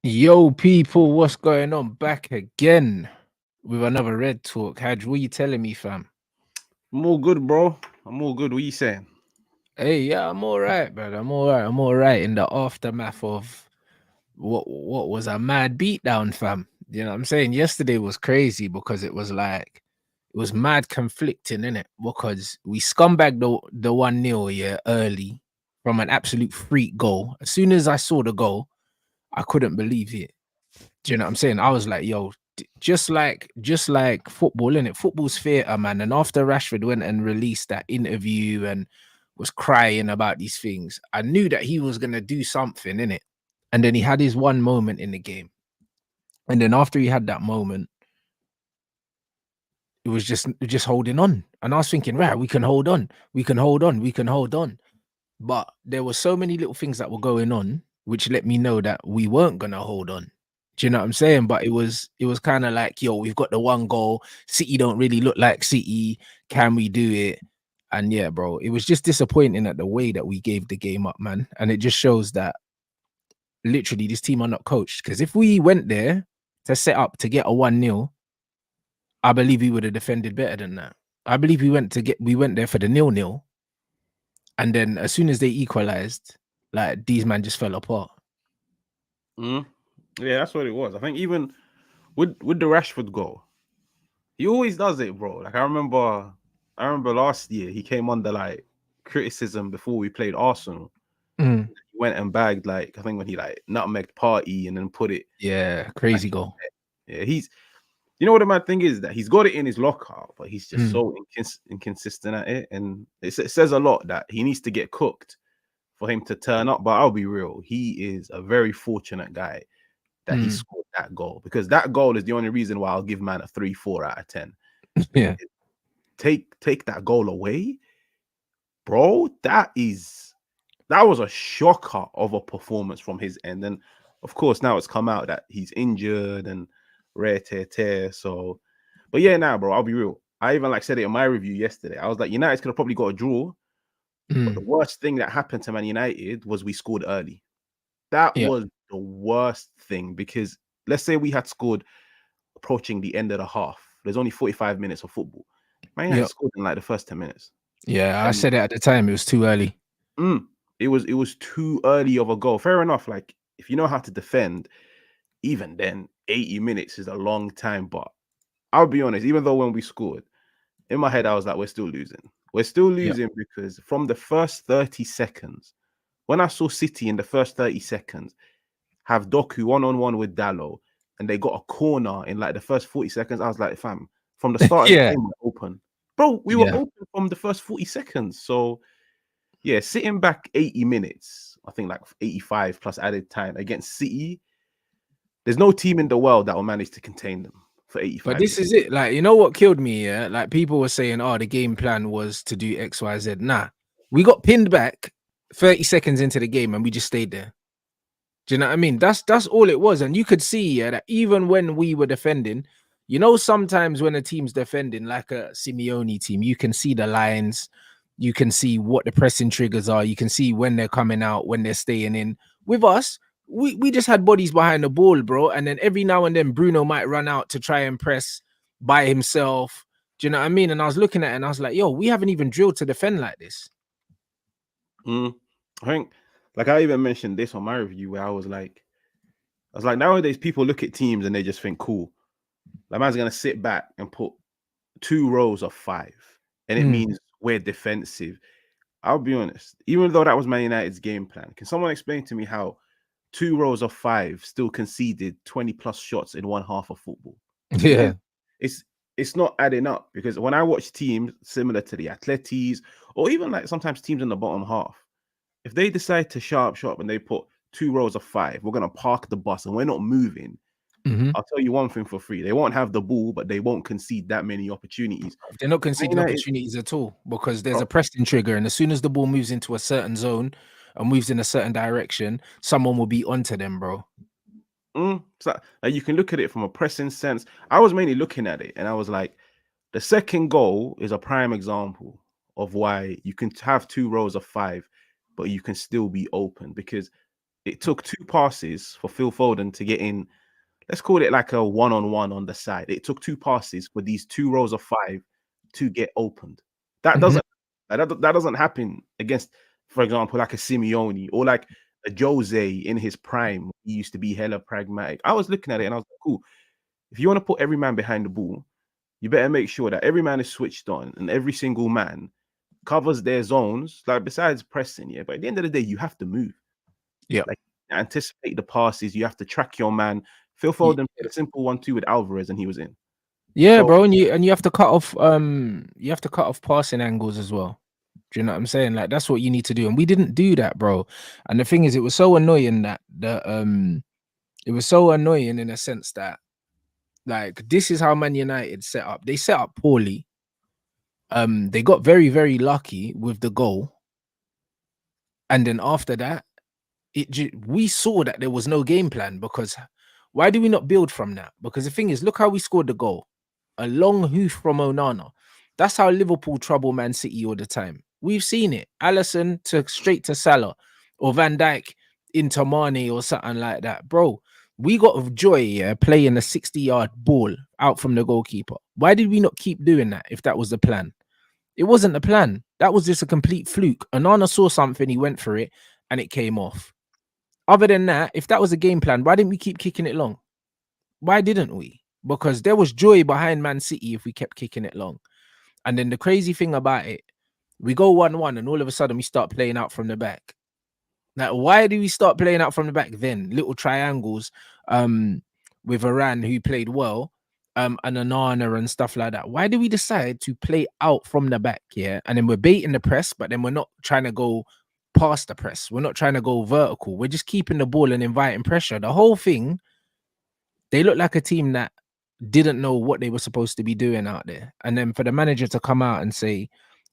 Yo, people, what's going on? Back again with another Red Talk. Haj, what you telling me, fam? I'm all good, bro. I'm all good. What you saying? Hey, yeah, I'm all right, man. I'm all right. I'm all right in the aftermath of what was a mad beatdown, fam. You know what I'm saying? Yesterday was crazy because it was like it was mad conflicting, in it, because we scumbagged the 1-0, yeah, early from an absolute freak goal. As soon as I saw the goal, I couldn't believe it. Do you know what I'm saying? I was like, yo, just like football, innit? Football's theatre, man. And after Rashford went and released that interview and was crying about these things, I knew that he was gonna do something, innit? And then he had his one moment in the game. And then after he had that moment, it was just holding on. And I was thinking, right, we can hold on, we can hold on, we can hold on. But there were so many little things that were going on, which let me know that we weren't gonna hold on. Do you know what I'm saying? But it was kind of like, yo, we've got the one goal. City don't really look like City. Can we do it? And yeah, bro, it was just disappointing at the way that we gave the game up, man. And it just shows that literally this team are not coached. Because if we went there to set up to get a 1-0, I believe we would have defended better than that. I believe we went there for the 0-0. And then as soon as they equalized, like these man just fell apart. Mm? Yeah, that's what it was. I think even with the Rashford goal, he always does it, bro. Like I remember last year he came under like criticism before we played Arsenal. Mm. He went and bagged like I think when he like nutmegged Party and then put it Yeah, back crazy in goal. the net. Yeah, you know what the mad thing is that he's got it in his locker, but he's just Mm. so inconsistent at it, and it says a lot that he needs to get cooked for him to turn up. But I'll be real, he is a very fortunate guy that he Mm. scored that goal, because that goal is the only reason why I'll give man a 3-4 out of 10. Yeah. Take that goal away, bro. That was a shocker of a performance from his end. And of course, now it's come out that he's injured and rare tear tear. So, but yeah, now, bro, I'll be real. I even like said it in my review yesterday. I was like, United could have probably got a draw, but the Mm. worst thing that happened to Man United was we scored early. That Yeah. was the worst thing, because let's say we had scored approaching the end of the half. There's only 45 minutes of football. Man United Yeah. scored in like the first 10 minutes. Yeah. I And said it at the time. It was too early. it was too early of a goal. Fair enough. Like if you know how to defend, even then, 80 minutes is a long time. But I'll be honest, even though when we scored, in my head, I was like, we're still losing. We're still Yeah. losing because from the first 30 seconds, when I saw City in the first 30 seconds have Doku one-on-one with Dallo, and they got a corner in like the first 40 seconds, I was like, fam, from the start of the Yeah. game, we're open. Bro, we were Yeah. open from the first 40 seconds. So yeah, sitting back 80 minutes, I think like 85 plus added time against City, there's no team in the world that will manage to contain them for But 85 this minutes. is it. Like, you know what killed me? Yeah. Like, people were saying, oh, the game plan was to do X, Y, Z. Nah. We got pinned back 30 seconds into the game and we just stayed there. Do you know what I mean? That's all it was. And you could see, yeah, that even when we were defending, you know, sometimes when a team's defending, like a Simeone team, you can see the lines, you can see what the pressing triggers are, you can see when they're coming out, when they're staying in. With us, we just had bodies behind the ball, bro. And then every now and then Bruno might run out to try and press by himself. Do you know what I mean? And I was looking at it and I was like, yo, we haven't even drilled to defend like this. Mm. I think, like I even mentioned this on my review where I was like, nowadays people look at teams and they just think, cool, that man's gonna sit back and put two rows of five, and it Mm. means we're defensive. I'll be honest, even though that was Man United's game plan, can someone explain to me how two rows of five still conceded 20 plus shots in one half of football? Yeah. Because it's it's not adding up. Because when I watch teams similar to the Atletis, or even like sometimes teams in the bottom half, if they decide to sharp and they put two rows of five, we're gonna park the bus and we're not moving. Mhm. I'll tell you one thing for free: they won't have the ball, but they won't concede that many opportunities. They're not Man conceding United, opportunities at all because there's bro, a pressing trigger, and as soon as the ball moves into a certain zone and moves in a certain direction, someone will be onto them, bro. so, like, you can look at it from a pressing sense. I was mainly looking at it, and I was like, the second goal is a prime example of why you can have two rows of five, but you can still be open, because it took 2 passes for Phil Foden to get in. Let's call it like a one-on-one on the side. It took 2 passes for these 2 rows of 5 to get opened. That Mhm. doesn't that doesn't happen against, for example, like a Simeone or like a Jose in his prime. He used to be hella pragmatic. I was looking at it and I was like, cool. If you want to put every man behind the ball, you better make sure that every man is switched on and every single man covers their zones. Like besides pressing, yeah. But at the end of the day, you have to move. Yeah. Like anticipate the passes. You have to track your man. Phil Foden played a simple 1-2 with Alvarez, and he was in. Yeah, So bro, and you have to cut off you have to cut off passing angles as well. Do you know what I'm saying? Like that's what you need to do. And we didn't do that, bro. And the thing is, it was so annoying that it was so annoying in a sense that like this is how Man United set up. They set up poorly. They got very, very lucky with the goal. And then after that, we saw that there was no game plan because why do we not build from that? Because the thing is, look how we scored the goal. A long hoof from Onana. That's how Liverpool trouble Man City all the time. We've seen it. Allison to straight to Salah or Van Dijk into Mane or something like that. Bro, we got joy playing a 60-yard ball out from the goalkeeper. Why did we not keep doing that if that was the plan? It wasn't the plan. That was just a complete fluke. Onana saw something, he went for it, and it came off. Other than that, if that was a game plan, why didn't we keep kicking it long? Why didn't we? Because there was joy behind Man City if we kept kicking it long. And then the crazy thing about it, we go 1-1 and all of a sudden we start playing out from the back. Like, why do we start playing out from the back then? Little triangles with Iran who played well, and Anana and stuff like that. Why do we decide to play out from the back? Yeah. And then we're baiting the press, but then we're not trying to go past the press. We're not trying to go vertical. We're just keeping the ball and inviting pressure. The whole thing, they look like a team that didn't know what they were supposed to be doing out there. And then for the manager to come out and say,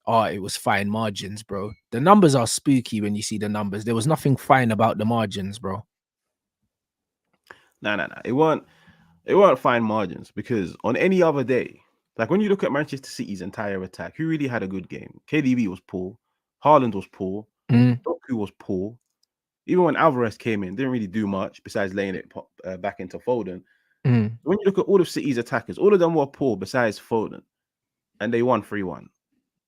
oh, it was fine margins, bro. The numbers are spooky when you see the numbers. There was nothing fine about the margins, bro. no. It weren't fine margins because on any other day, like when you look at Manchester City's entire attack, who really had a good game? KDB was poor, Haaland was poor, Mm, Doku was poor. Even when Alvarez came in, didn't really do much besides laying it back into Foden. mm, When you look at all of City's attackers, all of them were poor besides Foden, and they won 3-1. mm.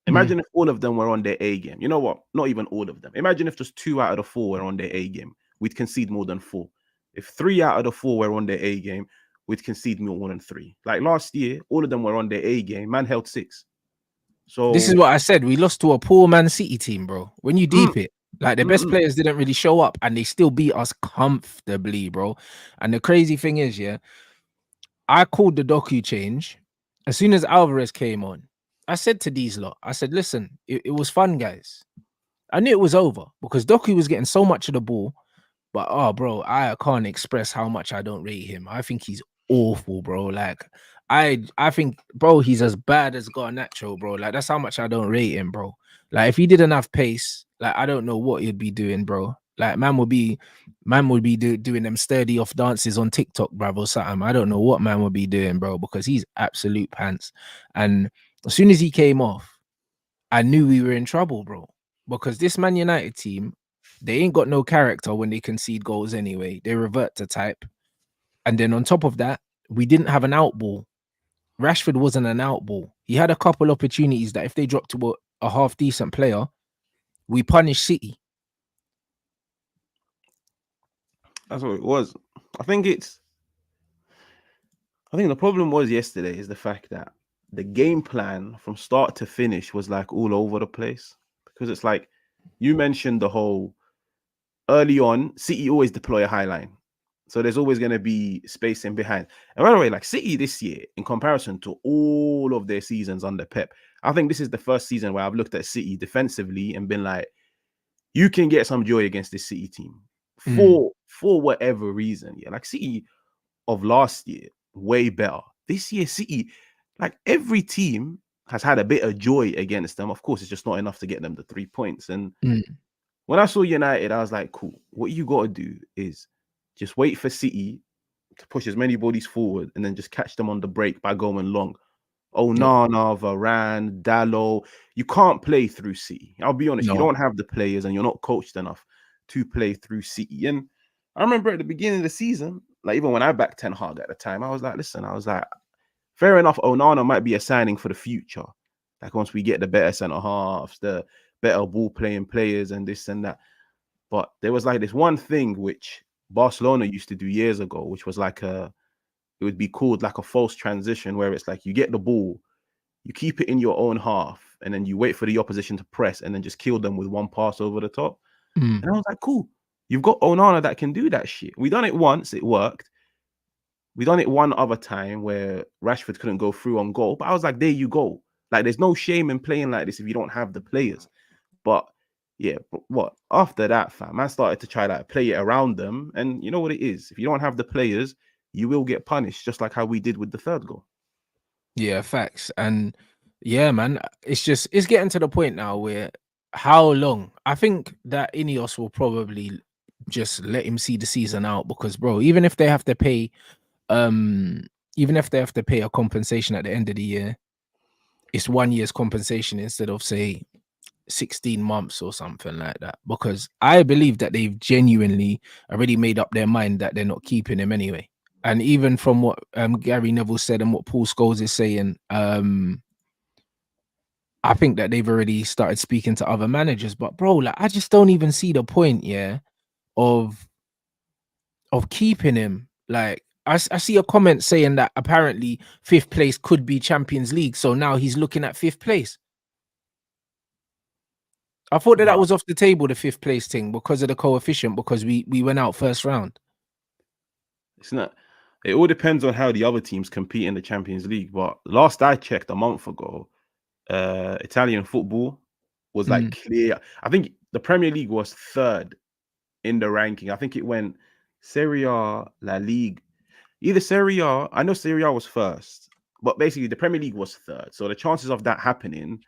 Imagine if all of them were on their A game. You know what? Not even all of them. Imagine if just 2 out of the 4 were on their A game. We'd concede more than 4. If 3 out of the 4 were on their A game, we'd concede more than 3. Like last year, all of them were on their A game. Man held 6. This is So, what I said. We lost to a poor Man City team, bro. When you mm, deep it, like the mm, best mm. players didn't really show up and they still beat us comfortably, bro. And the crazy thing is, yeah, I called the Doku change as soon as Alvarez came on. I said to these lot, I said, listen, it was fun, guys. I knew it was over because Doku was getting so much of the ball. But oh, bro, I can't express how much I don't rate him. I think he's awful, bro. Like, I think, bro, he's as bad as Garnacho, bro. Like, that's how much I don't rate him, bro. Like, if he didn't have pace, like, I don't know what he'd be doing, bro. Like, man would be doing them sturdy off dances on TikTok, bro, or something. I don't know what man would be doing, bro, because he's absolute pants. And as soon as he came off, I knew we were in trouble, bro. Because this Man United team, they ain't got no character when they concede goals anyway. They revert to type. And then on top of that, we didn't have an outball. Rashford wasn't an outball. He had a couple opportunities that if they dropped to a half decent player, we punish City. That's what it was. I think it's. I think the problem was yesterday is the fact that the game plan from start to finish was like all over the place because it's like you mentioned the whole early on, City always deploy a high line. So there's always going to be space in behind. And by the way, like City this year, in comparison to all of their seasons under Pep, I think this is the first season where I've looked at City defensively and been like, you can get some joy against this City team Mm, for whatever reason. Yeah, like City of last year, way better. This year, City, like every team has had a bit of joy against them. Of course, it's just not enough to get them the 3 points. And mm, when I saw United, I was like, cool. What you got to do is just wait for City to push as many bodies forward and then just catch them on the break by going long. Oh, yeah. Nana, Varane, Dallo. You can't play through City. I'll be honest, you No. don't have the players and you're not coached enough to play through City. And I remember at the beginning of the season, like even when I backed Ten Hag at the time, I was like, listen, I was like, fair enough, Onana might be a signing for the future. Like once we get the better centre halves, the better ball playing players, and this and that. But there was like this one thing which Barcelona used to do years ago, which was like it would be called like a false transition, where it's like you get the ball, you keep it in your own half, and then you wait for the opposition to press, and then just kill them with one pass over the top. And I was like, cool. You've got Onana that can do that shit. We done it once, it worked. We done it one other time where Rashford couldn't go through on goal, but I was like, there you go. Like, there's no shame in playing like this if you don't have the players. But yeah, but what after that, fam, man started to try like play it around them, and you know what it is. If you don't have the players, you will get punished, just like how we did with the third goal. Yeah, facts. And yeah, man, it's getting to the point now where how long? I think that Ineos will probably just let him see the season out because, bro, even if they have to pay, um, even if they have to pay a compensation at the end of the year, it's 1 year's compensation instead of say 16 months or something like that. Because I believe that they've genuinely already made up their mind that they're not keeping him anyway. And even from what Gary Neville said and what Paul Scholes is saying, I think that they've already started speaking to other managers. But bro, like I just don't even see the point, yeah, of keeping him. Like I see a comment saying that apparently fifth place could be Champions League, so now he's looking at fifth place. I thought that Bro, was off the table, the fifth place thing, because of the coefficient, because we went out first round. it's not. It all depends on how the other teams compete in the Champions League. But last I checked a month ago, Italian football was like Mm, clear. I think the Premier League was third in the ranking. I think it went Serie A, La Ligue, either Serie A. I know Serie A was first, but basically the Premier League was third. So the chances of that happening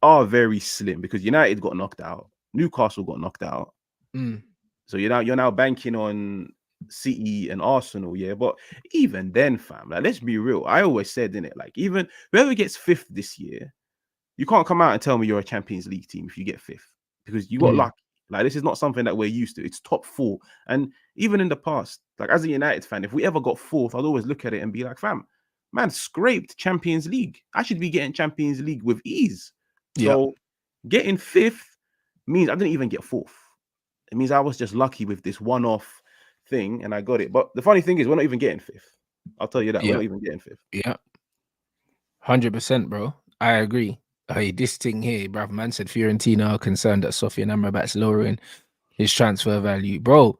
are very slim because United got knocked out, Newcastle got knocked out. mm. So you're now banking on City and Arsenal, yeah. But even then, fam, like let's be real. I always said in it, like even whoever gets fifth this year, you can't come out and tell me you're a Champions League team if you get fifth because you got Mm. lucky. Like this is not something that we're used to. It's top four, and even in the past, like as a United fan, if we ever got fourth, I'd always look at it and be like, "Fam, man, scraped Champions League. I should be getting Champions League with ease." Yep. So getting fifth means I didn't even get fourth. It means I was just lucky with this one-off thing, and I got it. But the funny thing is, we're not even getting fifth. I'll tell you that we're not Yep. even getting fifth. Yep. 100%, bro. I agree. Hey, this thing here, bruv, man said Fiorentina are concerned that Sofian Amrabat's lowering his transfer value. Bro,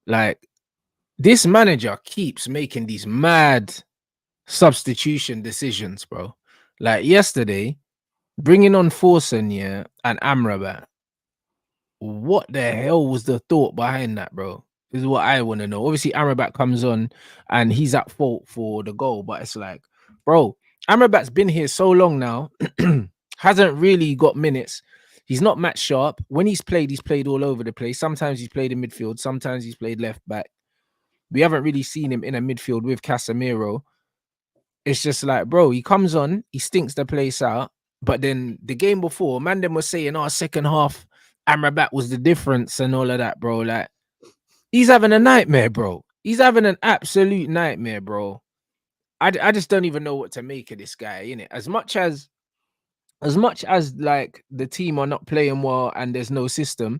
like this manager keeps making these mad substitution decisions, bro. Like yesterday, bringing on Forsen, yeah, and Amrabat. What the hell was the thought behind that, bro? This is what I want to know. Obviously, Amrabat comes on and he's at fault for the goal, but it's like, bro, Amrabat's been here so long now, hasn't really got minutes. He's not match sharp. When he's played all over the place. Sometimes he's played in midfield, sometimes he's played left back. We haven't really seen him in a midfield with Casemiro. It's just like, bro, he comes on, he stinks the place out. But then the game before, man, them was saying, oh, second half, Amrabat was the difference and all of that, bro. Like, he's having a nightmare, bro. He's having an absolute nightmare, bro. I just don't even know what to make of this guy, innit? As much as like the team are not playing well and there's no system,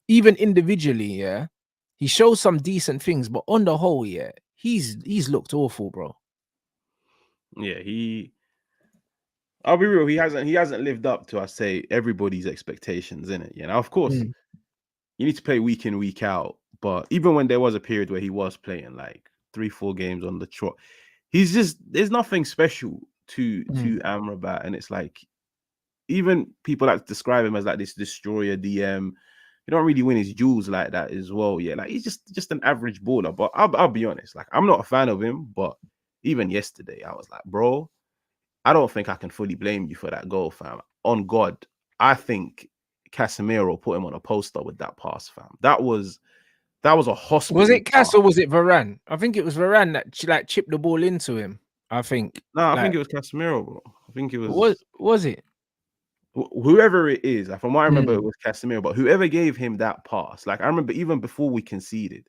even individually, yeah, he shows some decent things, but on the whole, yeah, he's looked awful, bro. Yeah, I'll be real. He hasn't lived up to, I say, everybody's expectations in it. You know, of course, Mm, you need to play week in, week out. But even when there was a period where he was playing like 3-4 games on the trot, there's nothing special to mm, Amrabat, and it's like even people like to describe him as like this destroyer DM. He don't really win his duels like that as well. Yeah, like he's just an average baller. But I'll be honest, like I'm not a fan of him. But even yesterday, I was like, bro, I don't think I can fully blame you for that goal, fam. On God, I think Casemiro put him on a poster with that pass, fam. That was a Was hospital it pass. Cass or was it Varane? I think it was Varane that like chipped the ball into him. I think No, I think like it was Casemiro, bro. I think it what was. was it? whoever it is, like, from what I remember, it Mm. was Casemiro, but whoever gave him that pass, like I remember even before we conceded,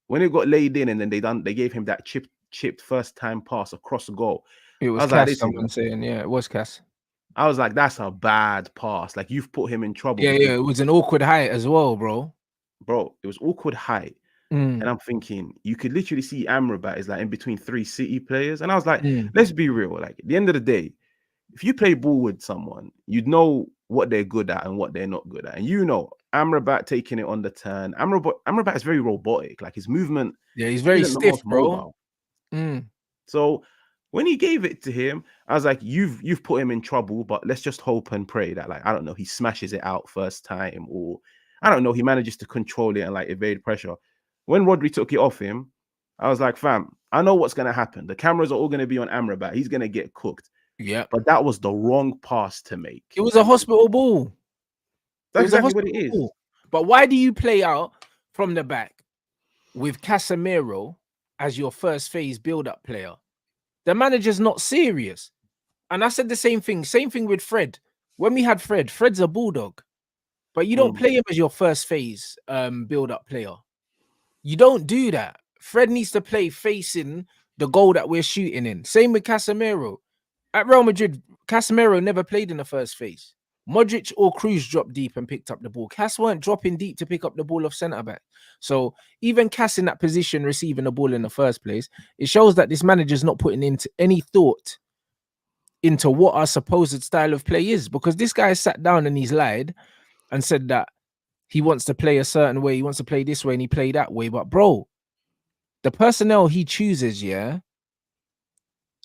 when it got laid in, and then they gave him that chipped first time pass across the goal. It I was was like, Cass, listen, someone saying, yeah, it was Cass. I was like, that's a bad pass. Like you've put him in trouble Yeah, yeah, because, it was an awkward height as well, bro. bro, it was awkward height. And Mm. I'm thinking, you could literally see Amrabat is like in between three City players. And I was like, Mm. let's be real. Like at the end of the day, if you play ball with someone, you'd know what they're good at and what they're not good at. And you know, Amrabat taking it on the turn. Amrabat is very robotic. Like his movement Yeah, he's very isn't the stiff, most bro. mobile. Mm. So when he gave it to him, I was like, you've put him in trouble, but let's just hope and pray that, like, I don't know, he smashes it out first time, or I don't know, he manages to control it and like evade pressure. When Rodri took it off him, I was like, fam, I know what's gonna happen. The cameras are all gonna be on Amrabat. He's gonna get cooked. Yeah. But that was the wrong pass to It make. was a Like hospital ball. It that's was a exactly what it hospital is. ball. But why do you play out from the back with Casemiro as your first phase build-up player? The manager's not serious. And I said the same thing with Fred. When we had Fred, Fred's a bulldog, but you don't Mm. play him as your first phase build-up player. You don't do that. Fred needs to play facing the goal that we're shooting in. Same with Casemiro. At Real Madrid, Casemiro never played in the first phase. Modric or Cruz dropped deep and picked up the ball. Cass weren't dropping deep to pick up the ball off centre back. So even Cass in that position receiving the ball in the first place, it shows that this manager's not putting into any thought into what our supposed style of play is, because this guy sat down and he's lied and said that he wants to play a certain way, he wants to play this way, and he played that way. But bro, the personnel he chooses, yeah,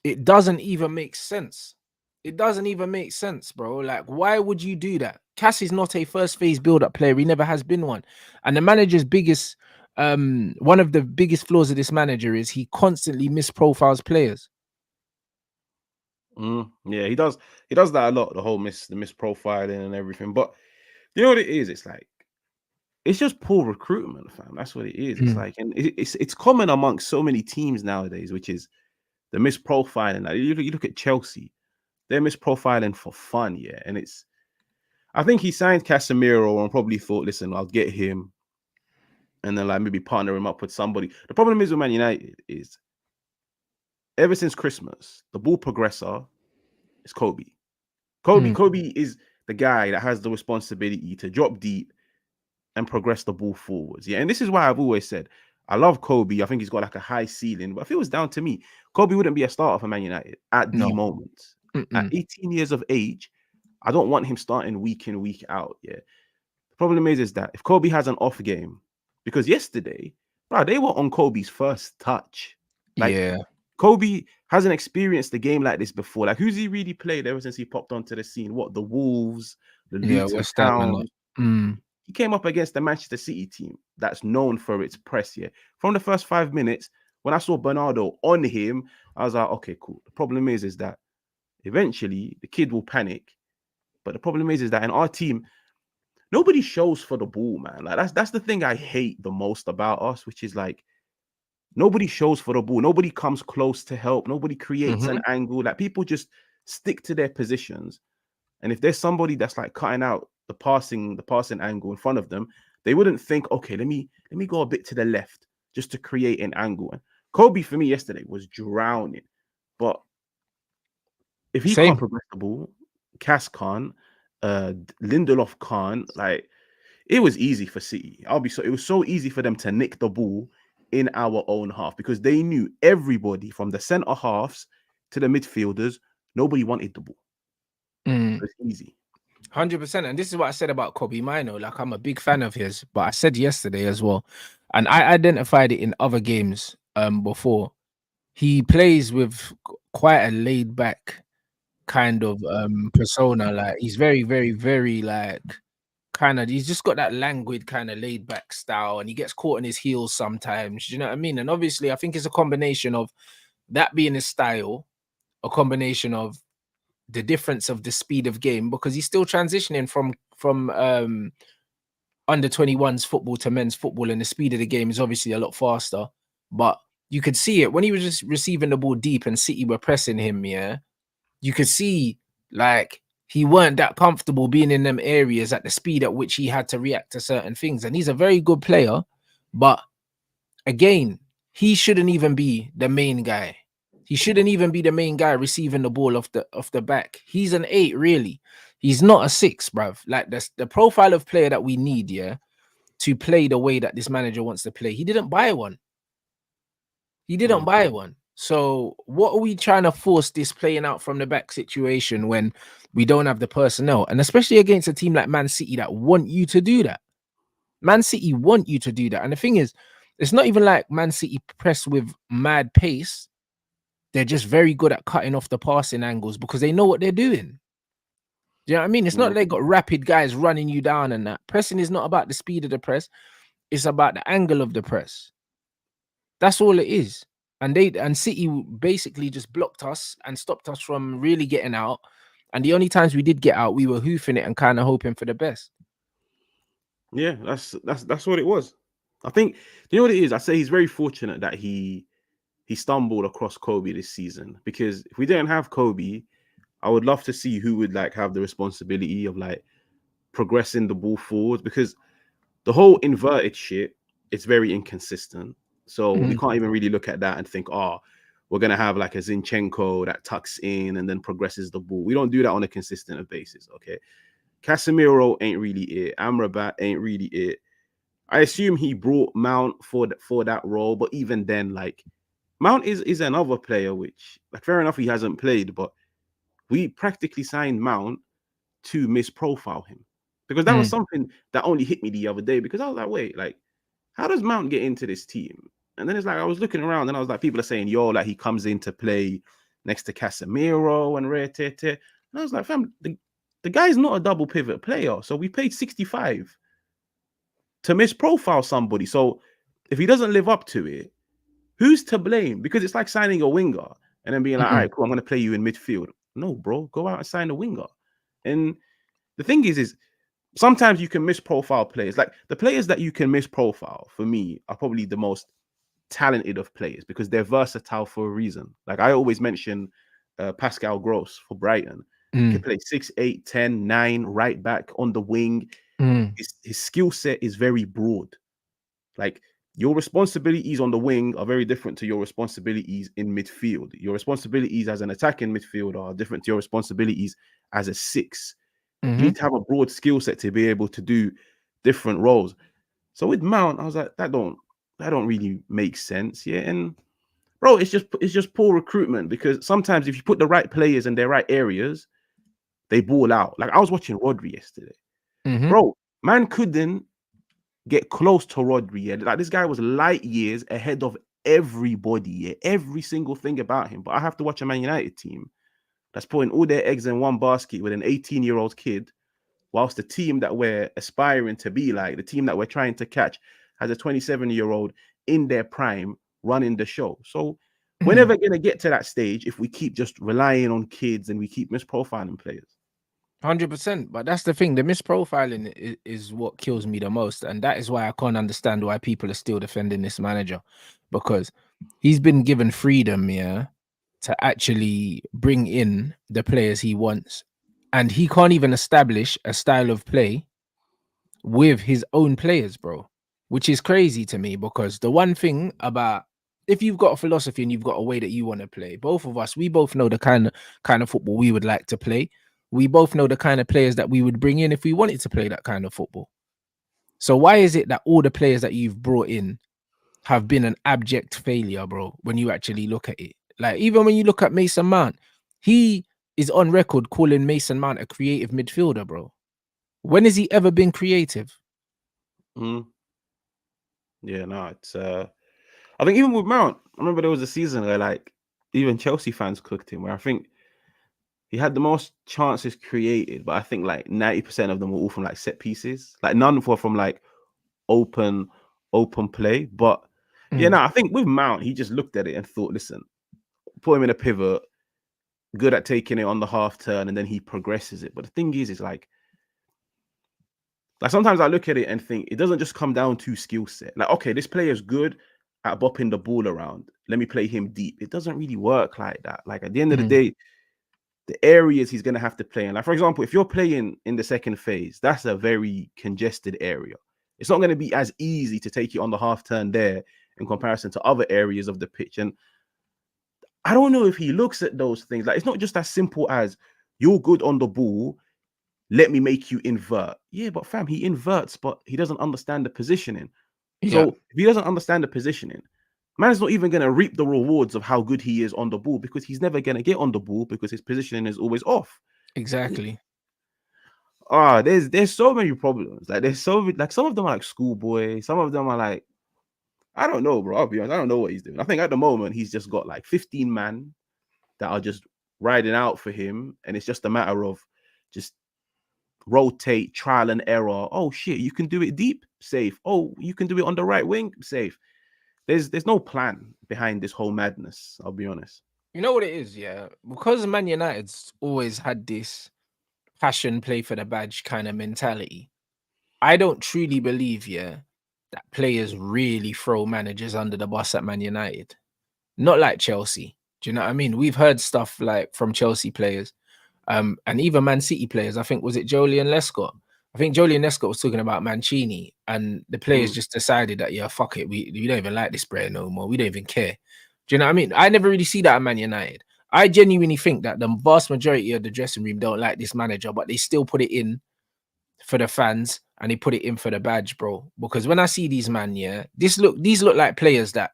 it doesn't even make sense. It doesn't even make sense, bro. Like, why would you do that? Cassie's not a first phase build-up player. He never has been one. And the manager's biggest, one of the biggest flaws of this manager is he constantly misprofiles players. Yeah, he does. He does that a lot. The whole the misprofiling and everything. But you know what it is? It's like it's just poor recruitment, fam. That's what it is. It's Mm. like, and it's common amongst so many teams nowadays, which is the misprofiling. Like, you look at Chelsea, they're misprofiling for fun, yeah. And it's, I think he signed Casemiro and probably thought, listen, I'll get him, and then like maybe partner him up with somebody. The problem is with Man United is ever since Christmas, the ball progressor is Kobe. Mm. Kobe is the guy that has the responsibility to drop deep and progress the ball forwards. Yeah. And this is why I've always said I love Kobe. I think he's got like a high ceiling. But if it was down to me, Kobe wouldn't be a starter for Man United at the No. moment. At Mm-mm. 18 years of age, I don't want him starting week in, week out. Yeah. The problem is that if Kobe has an off game, because yesterday, bro, they were on Kobe's first touch. Like Yeah. Kobe hasn't experienced the game like this before. Like, who's he really played ever since he popped onto the scene? What, the Wolves, the Yeah. Luton West Ham and that. Town? Mm. He came up against the Manchester City team that's known for its press here. From the first 5 minutes, when I saw Bernardo on him, I was like, okay, cool. The problem is that eventually the kid will panic. But the problem is that in our team, nobody shows for the ball, man. Like that's the thing I hate the most about us, which is like nobody shows for the ball. Nobody comes close to help. Nobody creates Mm-hmm. an angle. Like people just stick to their positions. And if there's somebody that's like cutting out the passing angle in front of them, they wouldn't think, okay, let me go a bit to the left just to create an angle. And Kobe for me yesterday was drowning. But if he can't Same. progress the ball, Cass can't, Lindelof can't, like it was easy for City. It was so easy for them to nick the ball in our own half because they knew everybody from the centre halves to the midfielders, nobody wanted the ball. Mm. It was easy. 100%. And this is what I said about Kobe Mino. Like, I'm a big fan of his, but I said yesterday as well, and I identified it in other games before. He plays with quite a laid back kind of persona. Like, he's very, very, very like kind of, he's just got that languid kind of laid back style, and he gets caught in his heels sometimes. You know what I mean? And obviously, I think it's a combination of that being his style, a combination of the difference of the speed of game, because he's still transitioning from under 21s football to men's football, and the speed of the game is obviously a lot faster. But you could see it when he was just receiving the ball deep and City were pressing him. Yeah, you could see like he weren't that comfortable being in them areas at the speed at which he had to react to certain things. And he's a very good player, but again, he shouldn't even be the main guy. He shouldn't even be the main guy receiving the ball off the back. He's an 8, really. He's not a 6, bruv. Like the profile of player that we need, yeah, to play the way that this manager wants to play. He didn't buy one. He didn't buy one. So what are we trying to force this playing out from the back situation when we don't have the personnel? And especially against a team like Man City that want you to do that. Man City want you to do that. And the thing is, it's not even like Man City press with mad pace. They're just very good at cutting off the passing angles because they know what they're doing. Do you know what I mean? It's not like they got rapid guys running you down and that. Pressing is not about the speed of the press. It's about the angle of the press. That's all it is. And City basically just blocked us and stopped us from really getting out. And the only times we did get out, we were hoofing it and kind of hoping for the best. Yeah, that's what it was. I think, you know what it is? I say he's very fortunate that he stumbled across Kobe this season, because if we didn't have Kobe, I would love to see who would like have the responsibility of like progressing the ball forward, because the whole inverted shit, it's very inconsistent. So we can't even really look at that and think, oh, we're gonna have like a Zinchenko that tucks in and then progresses the ball. We don't do that on a consistent basis. Okay, Casemiro ain't really it. Amrabat ain't really it. I assume he brought Mount for that role, but even then, like Mount is another player which, like, fair enough, he hasn't played, but we practically signed Mount to misprofile him, because that was something that only hit me the other day, because I was like, wait, like, how does Mount get into this team? And then it's like I was looking around and I was like, people are saying, yo, like he comes in to play next to Casemiro and Rare Tete. And I was like, fam, the guy's not a double pivot player. So we paid 65 to misprofile somebody. So if he doesn't live up to it, who's to blame? Because it's like signing a winger and then being like, all right, cool, I'm going to play you in midfield. No, bro, go out and sign a winger. And the thing is sometimes you can misprofile players. Like the players that you can misprofile, for me, are probably the most talented of players because they're versatile for a reason. Like I always mention Pascal Gross for Brighton. He can play 6, 8, 10, 9, right back, on the wing. His skill set is very broad. Like your responsibilities on the wing are very different to your responsibilities in midfield. Your responsibilities as an attacking midfielder are different to your responsibilities as a 6. You need to have a broad skill set to be able to do different roles. So with Mount, I was like, that don't really make sense. Yeah. And bro, it's just poor recruitment, because sometimes if you put the right players in their right areas, they ball out. Like I was watching Rodri yesterday. Bro, man couldn't get close to Rodri. Yeah? Like this guy was light years ahead of everybody. Yeah? Every single thing about him. But I have to watch a Man United team that's putting all their eggs in one basket with an 18-year-old kid, whilst the team that we're aspiring to be like, the team that we're trying to catch, has a 27-year-old in their prime running the show. So we're never going to get to that stage if we keep just relying on kids and we keep misprofiling players. 100%. But that's the thing. The misprofiling is what kills me the most. And that is why I can't understand why people are still defending this manager, because he's been given freedom, yeah, to actually bring in the players he wants. And he can't even establish a style of play with his own players, bro, which is crazy to me, because the one thing about, if you've got a philosophy and you've got a way that you want to play, both of us, we both know the kind of football we would like to play. We both know the kind of players that we would bring in if we wanted to play that kind of football. So why is it that all the players that you've brought in have been an abject failure, bro, when you actually look at it? Like, even when you look at Mason Mount, he is on record calling Mason Mount a creative midfielder, bro. When has he ever been creative? Yeah, no, it's I think even with Mount, I remember there was a season where like even Chelsea fans cooked him, where I think he had the most chances created, but I think like 90% of them were all from like set pieces. Like none were from like open play. But yeah, no, I think with Mount, he just looked at it and thought, listen, put him in a pivot, good at taking it on the half turn, and then he progresses it. But the thing is like sometimes I look at it and think it doesn't just come down to skill set. Like, okay, this player is good at bopping the ball around. Let me play him deep. It doesn't really work like that. Like at the end of the day, the areas he's going to have to play in. Like, for example, if you're playing in the second phase, that's a very congested area. It's not going to be as easy to take it on the half turn there in comparison to other areas of the pitch. And I don't know if he looks at those things. Like, it's not just as simple as you're good on the ball, let me make you invert. Yeah, but fam, he inverts, but he doesn't understand the positioning. Yeah, So if he doesn't understand the positioning, man's not even going to reap the rewards of how good he is on the ball because he's never going to get on the ball because his positioning is always off. exactly. There's so many problems. Like there's so like some of them are like schoolboy, some of them are like I don't know, bro. I'll be honest, I don't know what he's doing. I think at the moment he's just got like 15 man that are just riding out for him, and it's just a matter of just rotate, trial and error. Oh shit, you can do it deep, safe. Oh, you can do it on the right wing, safe. There's no plan behind this whole madness. I'll be honest. You know what it is, yeah? Because Man United's always had this passion, play for the badge kind of mentality. I don't truly believe, yeah, that players really throw managers under the bus at Man United. Not like Chelsea. Do you know what I mean? We've heard stuff like from Chelsea players, and even Man City players. I think was it Joleon Lescott? I think Joleon Lescott was talking about Mancini, and the players Mm. just decided that yeah, fuck it, we don't even like this player no more. We don't even care. Do you know what I mean? I never really see that at Man United. I genuinely think that the vast majority of the dressing room don't like this manager, but they still put it in for the fans and they put it in for the badge, bro. Because when I see these man, yeah, these look like players that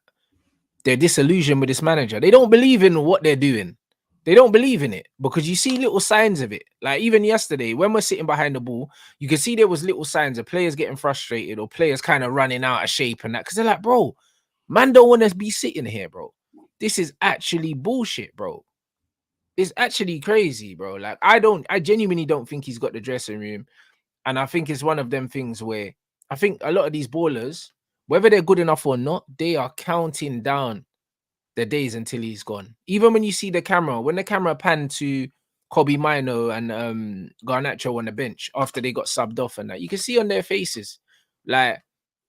they're disillusioned with this manager. They don't believe in what they're doing. They don't believe in it because you see little signs of it. Like even yesterday, when we're sitting behind the ball, you can see there was little signs of players getting frustrated or players kind of running out of shape and that. Because they're like, bro, man, don't want to be sitting here, bro. This is actually bullshit, bro. It's actually crazy, bro. Like I genuinely don't think he's got the dressing room. And I think it's one of them things where I think a lot of these ballers, whether they're good enough or not, they are counting down the days until he's gone. Even when you see the camera, when the camera panned to Kobe Mino and Garnacho on the bench after they got subbed off and that, you can see on their faces, like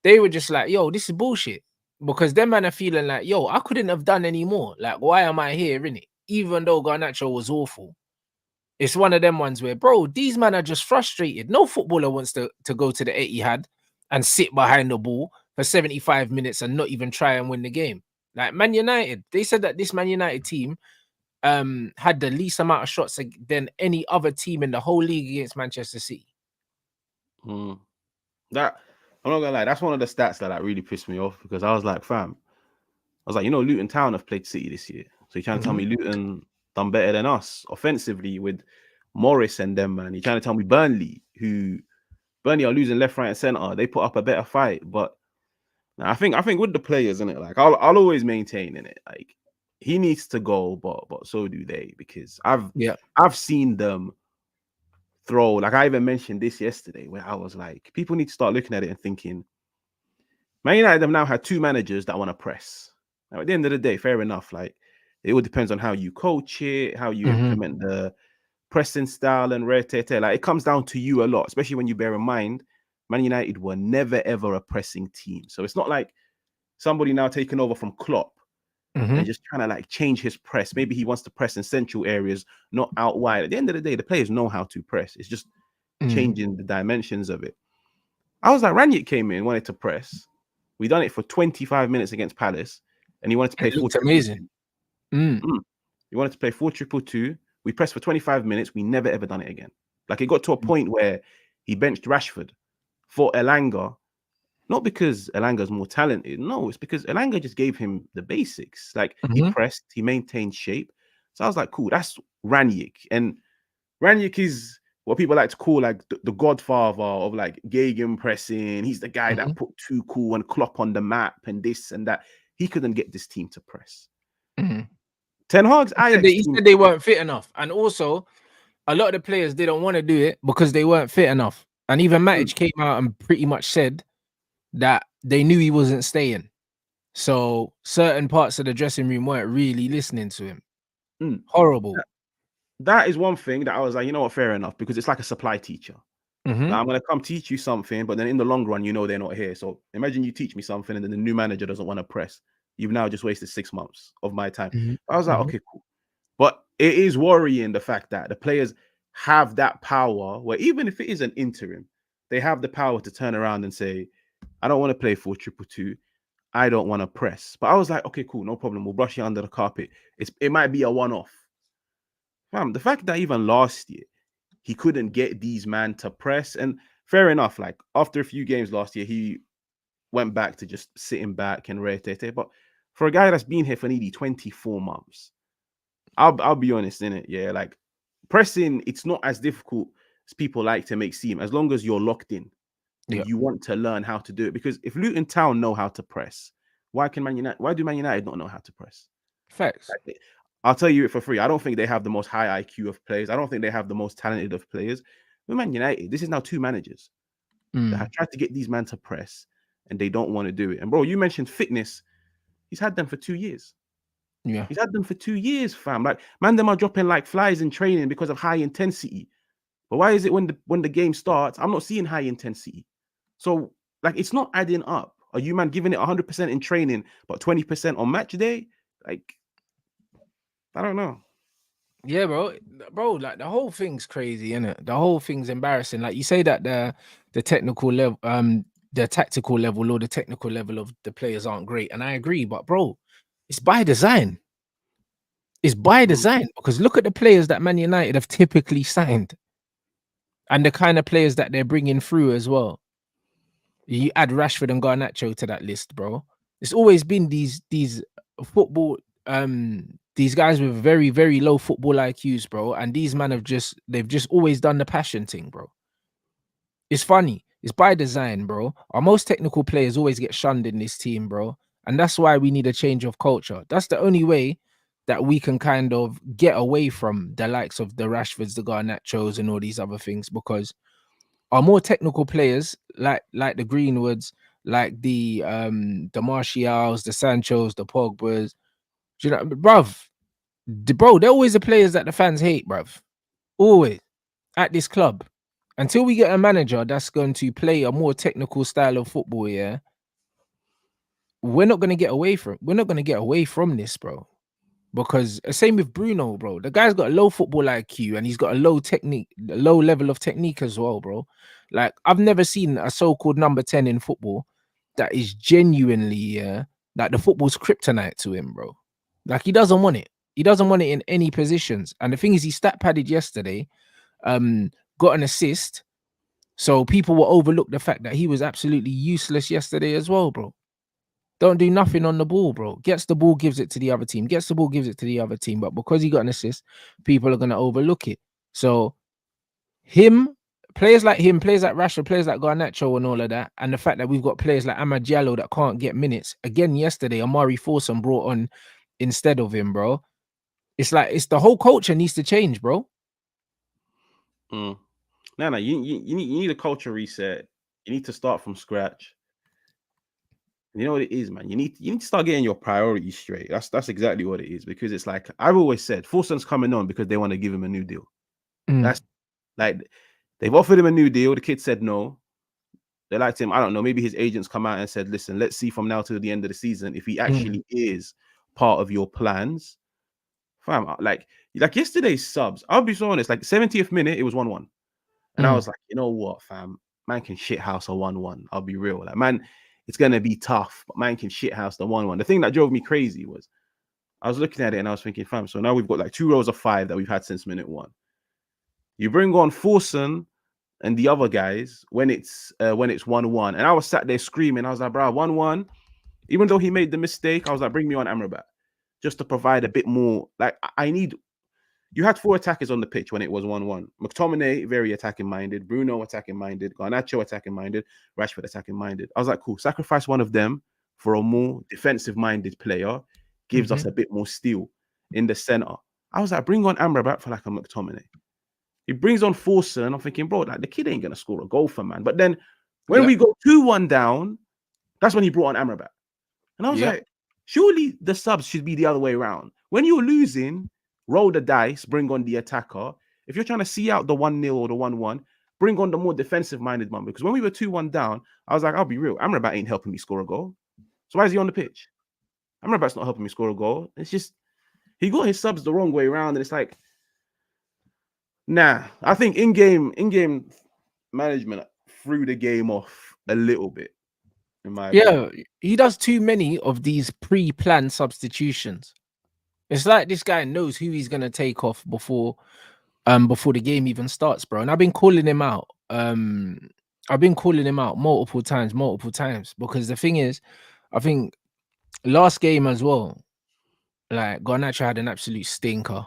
they were just like, yo, this is bullshit. Because them man are feeling like, yo, I couldn't have done any more. Like, why am I here, innit? Even though Garnacho was awful. It's one of them ones where, bro, these men are just frustrated. No footballer wants to go to the Etihad and sit behind the ball for 75 minutes and not even try and win the game. Like Man United, they said that this Man United team had the least amount of shots than any other team in the whole league against Manchester City. Mm. That I'm not gonna lie, that's one of the stats that like really pissed me off because I was like, fam, I was like, Luton Town have played City this year, so you're trying to tell me Luton done better than us offensively with Morris and them, man. You're trying to tell me Burnley are losing left, right, and center. They put up a better fight, but I think with the players in it, like I'll always maintain in it, like he needs to go, but so do they because Yeah. I've seen them throw. Like I even mentioned this yesterday, where I was like, people need to start looking at it and thinking, Man United have now had two managers that want to press. Now, at the end of the day, fair enough. Like it all depends on how you coach it, how you implement the pressing style and rare. Like it comes down to you a lot, especially when you bear in mind Man United were never ever a pressing team. So it's not like somebody now taking over from Klopp and just trying to like change his press. Maybe he wants to press in central areas, not out wide. At the end of the day, the players know how to press. It's just changing the dimensions of it. I was like, Ranić came in, wanted to press. We done it for 25 minutes against Palace, and he wanted to play It four looked triple amazing. two. He wanted to play 4-2-2. We pressed for 25 minutes. We never ever done it again. Like it got to a point where he benched Rashford for Elanga, not because Elanga's more talented. No, it's because Elanga just gave him the basics. Like he pressed, he maintained shape. So I was like, cool, that's Ranić. And Ranić is what people like to call like the godfather of like Gegen pressing. He's the guy that put Tuchel and Klopp on the map and this and that. He couldn't get this team to press. Ten Hag's Ajax He team. said they weren't fit enough. And also, a lot of the players didn't want to do it because they weren't fit enough. And even Matic came out and pretty much said that they knew he wasn't staying. So certain parts of the dressing room weren't really listening to him. Horrible. That is one thing that I was like, you know what, fair enough, because it's like a supply teacher. Like, I'm gonna come teach you something, but then in the long run, they're not here. So imagine you teach me something, and then the new manager doesn't want to press. You've now just wasted 6 months of my time. I was like, okay, cool. But it is worrying the fact that the players have that power where even if it is an interim, they have the power to turn around and say, I don't want to play 4-2-2. I don't want to press. But I was like, okay, cool, no problem. We'll brush it under the carpet. It might be a one-off. Fam, the fact that even last year he couldn't get these man to press, and fair enough, like after a few games last year, he went back to just sitting back and rotate. But for a guy that's been here for nearly 24 months, I'll be honest in it, yeah. Like pressing, it's not as difficult as people like to make seem, as long as you're locked in and Yeah, you want to learn how to do it. Because if Luton Town know how to press, why do Man United not know how to press? facts. Like, I'll tell you it for free. I don't think they have the most high IQ of players. I don't think they have the most talented of players. But Man United, this is now 2 managers that Mm, have tried to get these men to press and they don't want to do it. And bro, you mentioned fitness. He's had them for 2 years. yeah. He's had them for 2 years, fam. Like, man, them are dropping like flies in training because of high intensity. But why is it when the game starts, I'm not seeing high intensity? So, like, it's not adding up. Are you, man, giving it 100% in training, but 20% on match day? Like, I don't know. Yeah, bro, like the whole thing's crazy, innit? The whole thing's embarrassing. Like you say that the technical level, the tactical level or the technical level of the players aren't great, and I agree. But bro, it's by design. It's by Mm, design because look at the players that Man United have typically signed, and the kind of players that they're bringing through as well. You add Rashford and Garnacho to that list, bro. It's always been these football these guys with very very low football IQs, bro. And these men they've just always done the passion thing, bro. It's funny. It's by design, bro. Our most technical players always get shunned in this team, bro. And that's why we need a change of culture. That's the only way that we can kind of get away from the likes of the Rashfords, the Garnachos, and all these other things because are more technical players like the Greenwoods, like the Martials, the Sanchos, the Pogbas. Do you know, bruv? Bro, they're always the players that the fans hate, bruv. Always at this club. Until we get a manager that's going to play a more technical style of football, yeah, we're not gonna get away from this, bro. Because same with Bruno, bro. The guy's got a low football IQ and he's got a a low level of technique as well, bro. Like I've never seen a so-called number 10 in football that is genuinely, like the football's kryptonite to him, bro. Like he doesn't want it. He doesn't want it in any positions. And the thing is, he stat padded yesterday, got an assist. So people will overlook the fact that he was absolutely useless yesterday as well, bro. Don't do nothing on the ball, bro. Gets the ball, gives it to the other team. Gets the ball, gives it to the other team. But because he got an assist, people are gonna overlook it. So players like Rashford, players like Garnacho and all of that, and the fact that we've got players like Managerial that can't get minutes. Again, yesterday, Amari Forsum brought on instead of him, bro. It's like it's the whole culture needs to change, bro. mm. No, you need a culture reset. You need to start from scratch. You know what it is, man. You need to start getting your priorities straight. That's exactly what it is. Because it's like I've always said, Fulton's coming on because they want to give him a new deal. Mm, That's like they've offered him a new deal. The kid said no. They liked him. I don't know. Maybe his agents come out and said, "Listen, let's see from now till the end of the season if he mm, actually is part of your plans." Fam, like yesterday's subs. I'll be so honest. Like 70th minute, it was 1-1. And I mm. was like, you know what, fam? Man can shit house a 1-1. I'll be real. Like, man, it's gonna be tough, but man can shit house the 1-1. The thing that drove me crazy was I was looking at it and I was thinking, fam, so now we've got like 2 rows of 5 that we've had since minute 1. You bring on Forson and the other guys when it's 1-1. And I was sat there screaming. I was like, bro, 1-1. Even though he made the mistake, I was like, bring me on Amrabat. Just to provide a bit more. Like, I need you had 4 attackers on the pitch when it was 1-1. McTominay, very attacking minded. Bruno, attacking minded. Garnacho, attacking minded. Rashford, attacking minded. I was like, cool. Sacrifice one of them for a more defensive minded player. Gives Mm-hmm. us a bit more steel in the center. I was like, bring on Amrabat for like a McTominay. He brings on Forson. I'm thinking, bro, like the kid ain't going to score a goal for man. But then when Yep. we go 2-1 down, that's when he brought on Amrabat. And I was Yep. like, surely the subs should be the other way around. When you're losing, roll the dice, bring on the attacker. If you're trying to see out the 1-0 or the 1-1, bring on the more defensive-minded one. Because when we were 2-1 down, I was like, I'll be real. Amrabat ain't helping me score a goal. So why is he on the pitch? Amrabat's not helping me score a goal. It's just, He got his subs the wrong way around, and it's like, nah. I think in-game management threw the game off a little bit, in my opinion. Yeah, he does too many of these pre-planned substitutions. It's like this guy knows who he's gonna take off before the game even starts, bro. And I've been calling him out. I've been calling him out multiple times, because the thing is, I think last game as well, like Garnacho had an absolute stinker,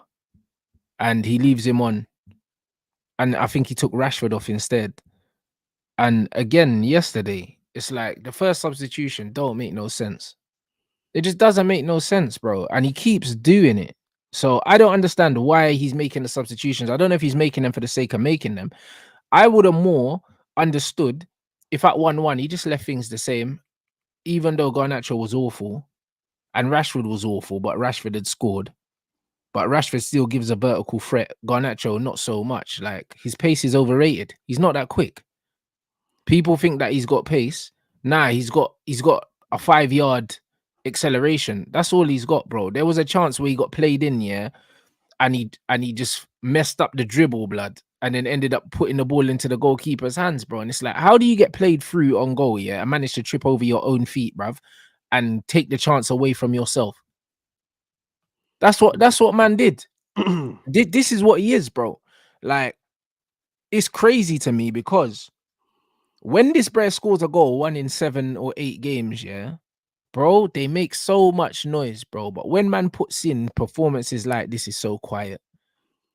and he leaves him on, and I think he took Rashford off instead. And again, yesterday, it's like the first substitution don't make no sense. It just doesn't make no sense, bro. And he keeps doing it. So I don't understand why he's making the substitutions. I don't know if he's making them for the sake of making them. I would have more understood if at 1-1 he just left things the same, even though Garnacho was awful and Rashford was awful, but Rashford had scored. But Rashford still gives a vertical threat. Garnacho, not so much. Like, his pace is overrated. He's not that quick. People think that he's got pace. Nah, he's got a 5-yard acceleration. That's all he's got, bro. There was a chance where he got played in, yeah, and he just messed up the dribble, blood, and then ended up putting the ball into the goalkeeper's hands, bro. And it's like, how do you get played through on goal, yeah, and manage to trip over your own feet, bruv, and take the chance away from yourself? That's what man did. This is what he is, bro. Like, it's crazy to me because when this bro scores a goal 1 in 7 or 8 games, yeah, bro, they make so much noise, bro. But when man puts in performances like this, is so quiet.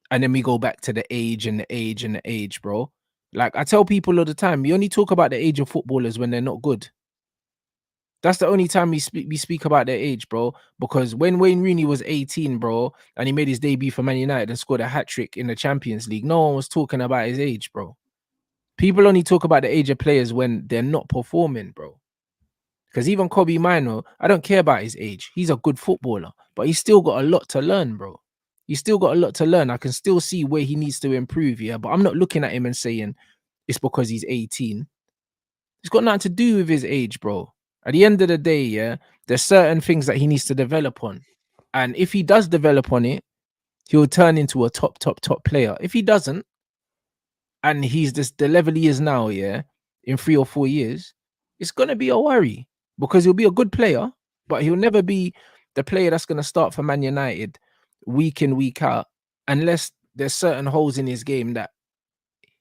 And then we go back to the age and the age and the age, bro. Like, I tell people all the time, we only talk about the age of footballers when they're not good. That's the only time we speak about their age, bro. Because when Wayne Rooney was 18, bro, and he made his debut for Man United and scored a hat-trick in the Champions League, no one was talking about his age, bro. People only talk about the age of players when they're not performing, bro. Because even Kobe Mino, I don't care about his age. He's a good footballer, but he's still got a lot to learn, bro. He's still got a lot to learn. I can still see where he needs to improve, yeah. But I'm not looking at him and saying it's because he's 18. It's got nothing to do with his age, bro. At the end of the day, yeah, there's certain things that he needs to develop on. And if he does develop on it, he'll turn into a top player. If he doesn't, and he's this the level he is now, yeah, in 3 or 4 years, it's gonna be a worry because he'll be a good player, but he'll never be the player that's gonna start for Man United week in, week out, unless there's certain holes in his game that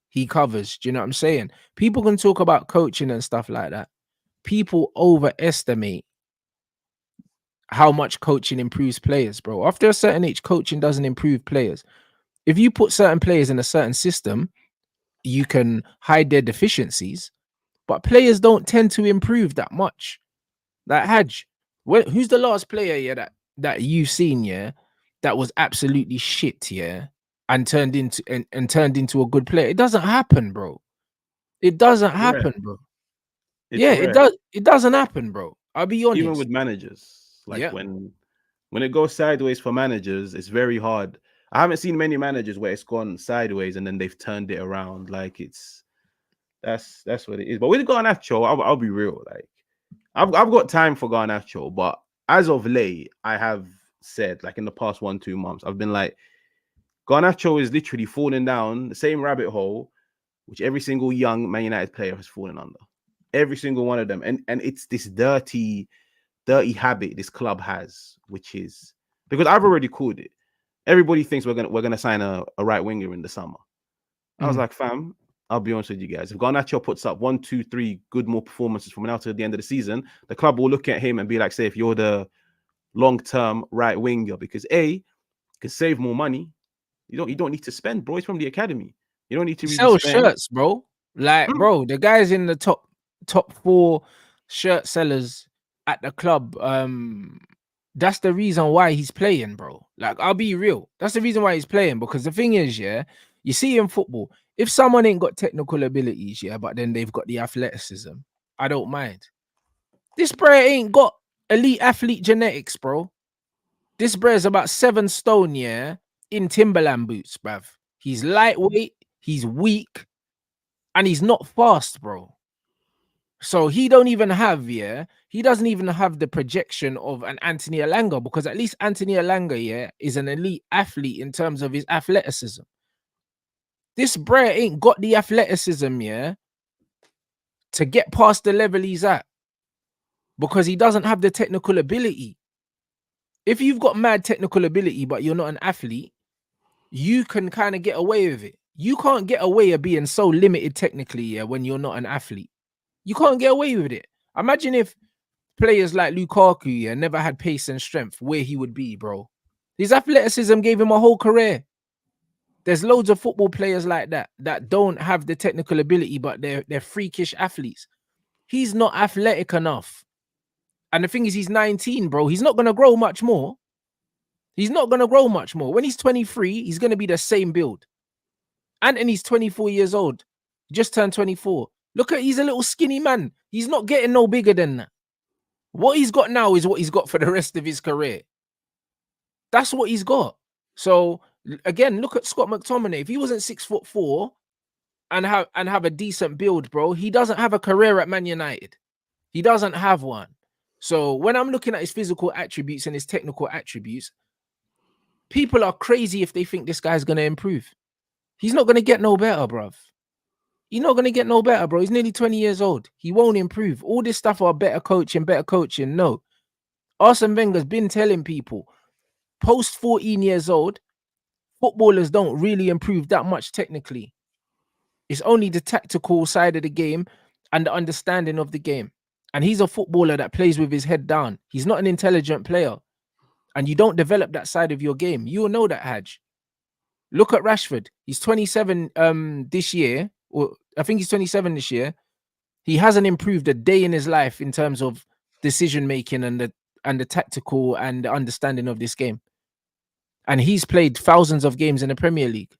he covers. Do you know what I'm saying? People can talk about coaching and stuff like that. People overestimate how much coaching improves players, bro. After a certain age, coaching doesn't improve players. If you put certain players in a certain system, you can hide their deficiencies, but players don't tend to improve that much. Like HAG, who's the last player, yeah, that you've seen, yeah, that was absolutely shit, yeah, and turned into a good player? It doesn't happen, bro. It doesn't Rare. happen, bro. It's Yeah, it rare. does. It doesn't happen, bro. I'll be Even honest. with managers, like Yeah. when it goes sideways for managers, it's very hard. I haven't seen many managers where it's gone sideways and then they've turned it around. Like that's what it is. But with Garnacho, I'll be real. Like I've got time for Garnacho, but as of late, I have said, like in the past 1-2 months, I've been like, Garnacho is literally falling down the same rabbit hole which every single young Man United player has fallen under. Every single one of them. And it's this dirty habit this club has, which is because I've already called it. Everybody thinks we're gonna sign a right winger in the summer. I was like, fam, I'll be honest with you guys. If Garnacho puts up 1, 2, 3 good more performances from now to the end of the season, the club will look at him and be like, say, if you're the long-term right winger, because you can save more money. You don't need to spend, bro. It's from the academy. You don't need to He really sells spend. shirts, bro. Like, bro, the guy's in the top 4 shirt sellers at the club. That's the reason why he's playing, bro. Like, I'll be real. That's the reason why he's playing. Because the thing is, yeah, you see in football, if someone ain't got technical abilities, yeah, but then they've got the athleticism, I don't mind. This bro ain't got elite athlete genetics, bro. This bro is about 7 stone, yeah, in Timberland boots, bruv. He's lightweight, he's weak, and he's not fast, bro. So he don't even have, he doesn't even have the projection of an Anthony Elanga, because at least Anthony Elanga, is an elite athlete in terms of his athleticism. This Brer ain't got the athleticism, to get past the level he's at, because he doesn't have the technical ability. If you've got mad technical ability, but you're not an athlete, you can kind of get away with it. You can't get away with being so limited technically, when you're not an athlete. You can't get away with it. Imagine if players like Lukaku, never had pace and strength, where he would be, bro. His athleticism gave him a whole career. There's loads of football players like that don't have the technical ability, but they're freakish athletes. He's not athletic enough. And the thing is, he's 19, bro. He's not going to grow much more. He's not going to grow much more. When he's 23, he's going to be the same build. Anthony's 24 years old. Just turned 24. Look at, he's a little skinny man. He's not getting no bigger than that. What he's got now is what he's got for the rest of his career. That's what he's got. So again, look at Scott McTominay. If he wasn't 6'4" and have a decent build, bro, he doesn't have a career at Man United. He doesn't have one. So when I'm looking at his physical attributes and his technical attributes, people are crazy if they think this guy's going to improve. He's not going to get no better, bruv. He's not going to get no better, bro. He's nearly 20 years old. He won't improve. All this stuff are better coaching. No. Arsene Wenger's been telling people, post 14 years old, footballers don't really improve that much technically. It's only the tactical side of the game and the understanding of the game. And he's a footballer that plays with his head down. He's not an intelligent player. And you don't develop that side of your game. You'll know that, HAG. Look at Rashford. He's 27 this year, or I think he's 27 this year. He hasn't improved a day in his life in terms of decision making and the tactical and the understanding of this game. And he's played thousands of games in the Premier League.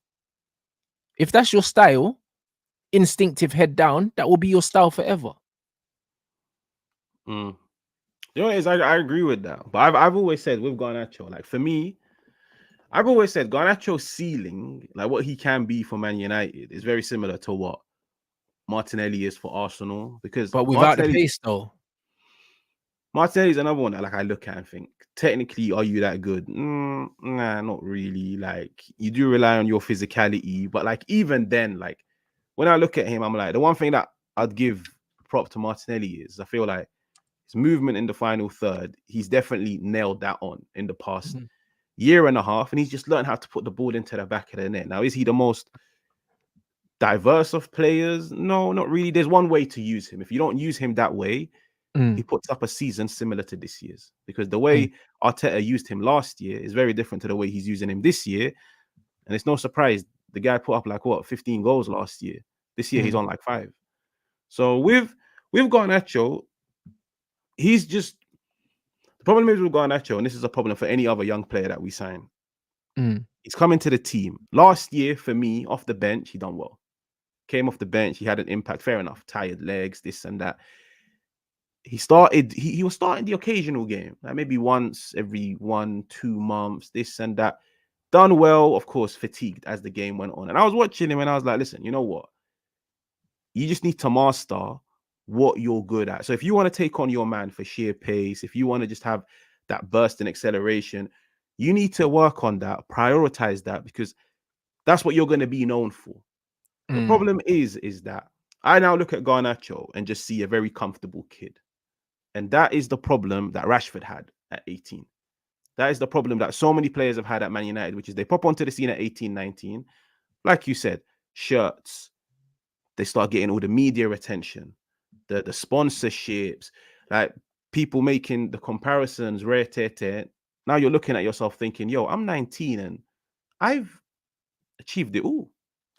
If that's your style, instinctive head down, that will be your style forever. You know what it is? I agree with that. But I've always said with Garnacho, like for me, I've always said Garnacho's ceiling, like what he can be for Man United, is very similar to what Martinelli is for Arsenal. Because But without the pace, though. Martinelli's another one that like I look at and think, technically, are you that good? Nah, not really. Like you do rely on your physicality, but like even then, like when I look at him, I'm like, the one thing that I'd give prop to Martinelli is I feel like his movement in the final third, he's definitely nailed that on in the past year and a half, and he's just learned how to put the ball into the back of the net. Now, is he the most diverse of players? No, not really. There's one way to use him. If you don't use him that way, he puts up a season similar to this year's, because the way Arteta used him last year is very different to the way he's using him this year. And it's no surprise the guy put up like 15 goals last year. This year he's on like 5. So with Garnacho, he's just, the problem is with Garnacho, and this is a problem for any other young player that we sign. He's coming to the team. Last year, for me, off the bench, he done well. Came off the bench, he had an impact. Fair enough. Tired legs, this and that. He was starting the occasional game, like maybe once every 1-2 months, this and that. Done well, of course, fatigued as the game went on. And I was watching him and I was like, listen, you know what? You just need to master what you're good at. So if you want to take on your man for sheer pace, if you want to just have that burst and acceleration, you need to work on that, prioritize that, because that's what you're going to be known for. The problem is that I now look at Garnacho and just see a very comfortable kid. And that is the problem that Rashford had at 18. That is the problem that so many players have had at Man United, which is they pop onto the scene at 18, 19. Like you said, shirts. They start getting all the media attention, the sponsorships, like people making the comparisons, rare tete. Now you're looking at yourself thinking, yo, I'm 19 and I've achieved it all.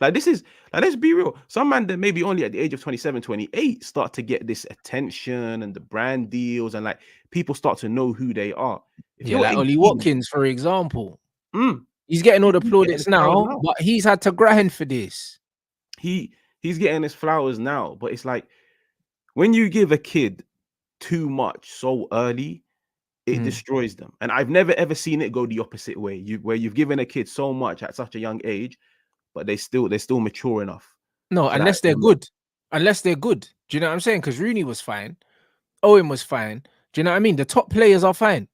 Like this is, like, let's be real. Some man that maybe only at the age of 27, 28 start to get this attention and the brand deals, and like people start to know who they are. If you're like 18, Ollie Watkins, for example. He's getting all the plaudits now, but he's had to grind for this. He's getting his flowers now, but it's like when you give a kid too much so early, it destroys them. And I've never ever seen it go the opposite way. Where you've given a kid so much at such a young age, but they're still mature enough. No, unless they're good. Unless they're good. Do you know what I'm saying? Because Rooney was fine, Owen was fine. Do you know what I mean? The top players are fine.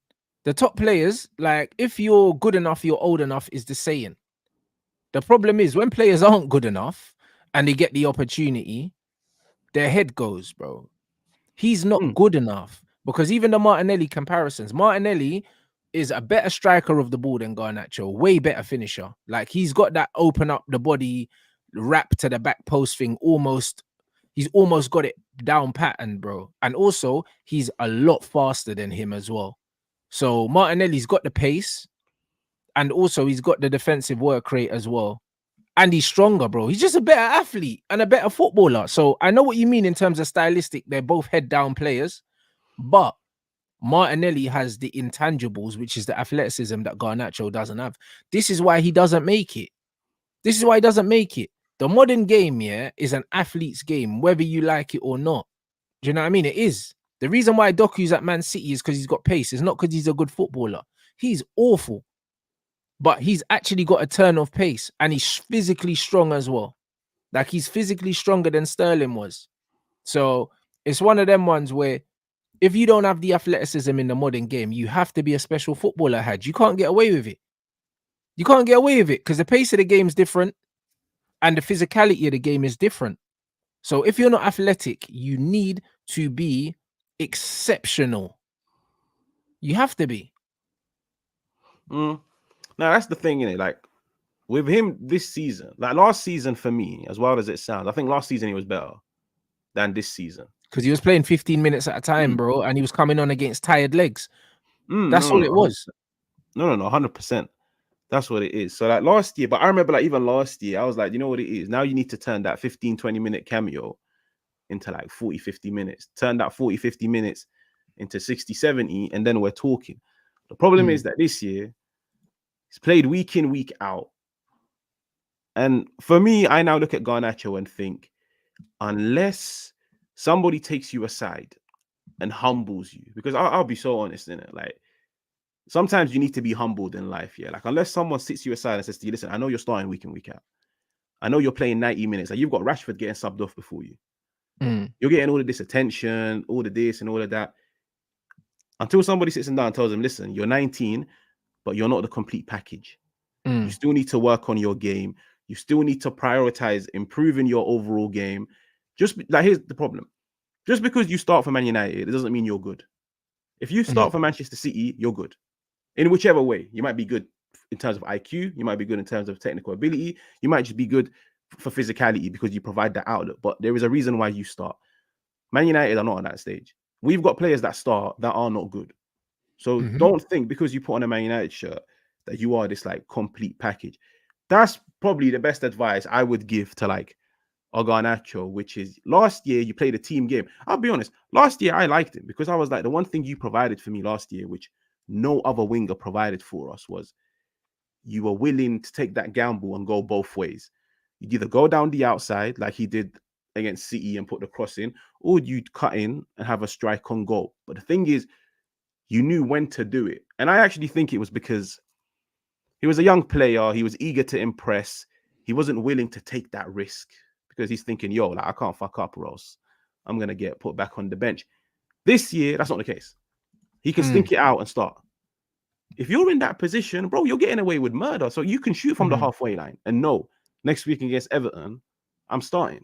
The top players, like if you're good enough, you're old enough, is the saying. The problem is when players aren't good enough and they get the opportunity, their head goes, bro. He's not Mm. good enough because even the Martinelli comparisons, Martinelli is a better striker of the ball than Garnacho, way better finisher. Like he's got that open up the body, wrap to the back post thing almost. He's almost got it down pattern, bro. And also, he's a lot faster than him as well. So Martinelli's got the pace, and also he's got the defensive work rate as well. And he's stronger, bro. He's just a better athlete and a better footballer. So I know what you mean in terms of stylistic. They're both head down players, but Martinelli has the intangibles, which is the athleticism that Garnacho doesn't have. This is why he doesn't make it. This is why he doesn't make it. The modern game, yeah, is an athlete's game, whether you like it or not. Do you know what I mean? It is. The reason why Doku's at Man City is because he's got pace. It's not because he's a good footballer. He's awful, but he's actually got a turn of pace and he's physically strong as well. Like he's physically stronger than Sterling was. So it's one of them ones where if you don't have the athleticism in the modern game, you have to be a special footballer, Had. You can't get away with it. You can't get away with it because the pace of the game is different and the physicality of the game is different. So if you're not athletic, you need to be exceptional. You have to be. Mm. Now that's the thing, innit? Like with him this season, like last season for me, as wild as it sounds, I think last season he was better than this season. Because he was playing 15 minutes at a time, bro, and he was coming on against tired legs. That's all it was. No, 100%. That's what it is. So like last year, but I remember like even last year, I was like, you know what it is? Now you need to turn that 15, 20-minute cameo into like 40, 50 minutes. Turn that 40, 50 minutes into 60, 70, and then we're talking. The problem is that this year, he's played week in, week out. And for me, I now look at Garnacho and think, unless somebody takes you aside and humbles you, because I'll be so honest in it, like sometimes you need to be humbled in life, yeah. Like unless someone sits you aside and says to you, listen, I know you're starting week in, week out. I know you're playing 90 minutes. Like you've got Rashford getting subbed off before you. You're getting all of this attention, all of this and all of that. Until somebody sits him down and tells him, listen, you're 19, but you're not the complete package. You still need to work on your game. You still need to prioritize improving your overall game. Just like here's the problem. Just because you start for Man United, it doesn't mean you're good. If you start for Manchester City, you're good. In whichever way. You might be good in terms of IQ. You might be good in terms of technical ability. You might just be good for physicality because you provide that outlet. But there is a reason why you start. Man United are not on that stage. We've got players that start that are not good. So don't think because you put on a Man United shirt that you are this like complete package. That's probably the best advice I would give to like Garnacho, which is last year you played a team game. I'll be honest, last year I liked it because I was like, the one thing you provided for me last year, which no other winger provided for us, was you were willing to take that gamble and go both ways. You'd either go down the outside like he did against City and put the cross in, or you'd cut in and have a strike on goal. But the thing is, you knew when to do it. And I actually think it was because he was a young player. He was eager to impress. He wasn't willing to take that risk because he's thinking, yo, like I can't fuck up or else I'm going to get put back on the bench. This year, that's not the case. He can stink it out and start. If you're in that position, bro, you're getting away with murder. So you can shoot from the halfway line and no, next week against Everton, I'm starting.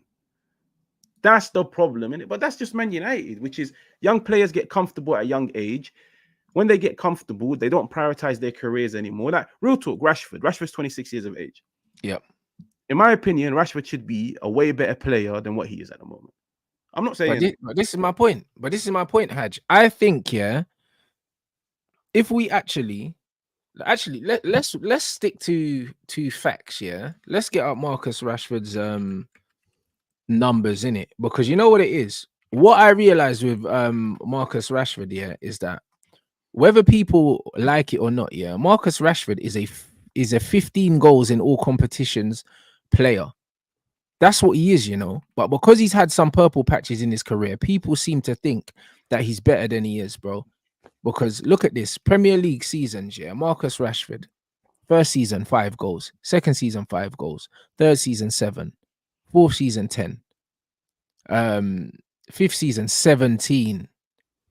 That's the problem in it. But that's just Man United, which is young players get comfortable at a young age. When they get comfortable, they don't prioritize their careers anymore. Like real talk, Rashford's 26 years of age. Yep. In my opinion, Rashford should be a way better player than what he is at the moment. I'm not saying, but this is my point. But this is my point, Haj. I think, yeah, if we actually let's stick to facts, yeah. Let's get up Marcus Rashford's numbers in it, because you know what it is. What I realized with Marcus Rashford, yeah, is that whether people like it or not, yeah, Marcus Rashford is a 15 goals in all competitions player. That's what he is, you know. But because he's had some purple patches in his career, people seem to think that he's better than he is, bro. Because look at this Premier League seasons, yeah. Marcus Rashford, first season 5 goals, second season 5 goals, third season 7, fourth season 10. Fifth season, 17.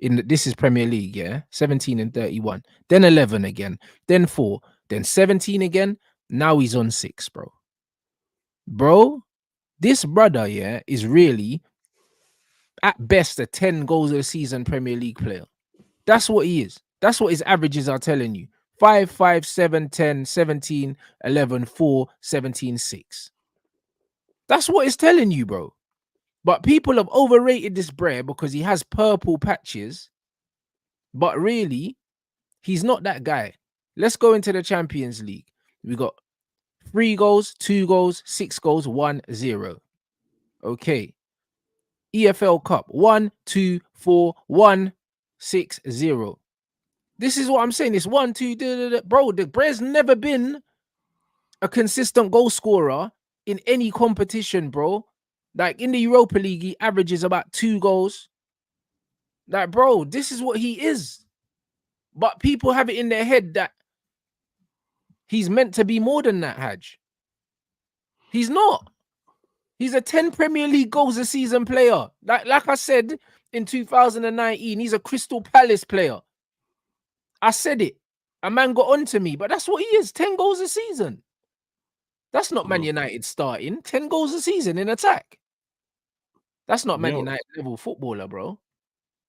This is Premier League, yeah? 17 and 31. Then 11 again. Then 4. Then 17 again. Now he's on 6, bro. Bro, this brother, yeah, is really at best a 10 goals a season Premier League player. That's what he is. That's what his averages are telling you. 5, 5, 7, 10, 17, 11, 4, 17, 6. That's what it's telling you, bro. But people have overrated this Brer because he has purple patches. But really, he's not that guy. Let's go into the Champions League. We got 3 goals, 2 goals, 6 goals, 1, 0. Okay. EFL Cup 1, 2, 4, 1, 6, 0. This is what I'm saying. It's 1, 2, bro. The Brez never been a consistent goal scorer in any competition, bro. Like in the Europa League, he averages about 2 goals. Like, bro, this is what he is. But people have it in their head that he's meant to be more than that, HAG. He's not. He's a 10 Premier League goals a season player. Like I said in 2019, he's a Crystal Palace player. I said it. A man got on to me, but that's what he is. 10 goals a season. That's not Man United starting. 10 goals a season in attack. That's not Man United level footballer, bro.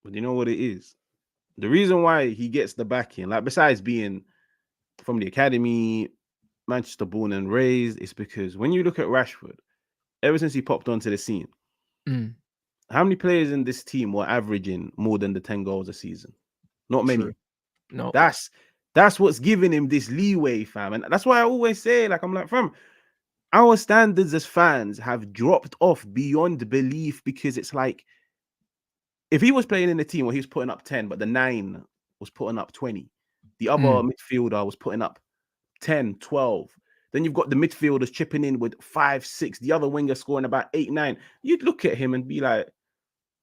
But you know what it is? The reason why he gets the backing, like besides being from the academy, Manchester born and raised, is because when you look at Rashford, ever since he popped onto the scene, how many players in this team were averaging more than the 10 goals a season? Not many. True. No. That's what's giving him this leeway, fam. And that's why I always say, like, I'm like, fam, our standards as fans have dropped off beyond belief because it's like, if he was playing in a team where he was putting up 10, but the 9 was putting up 20, the other midfielder was putting up 10, 12. Then you've got the midfielders chipping in with 5, 6, the other winger scoring about 8, 9. You'd look at him and be like,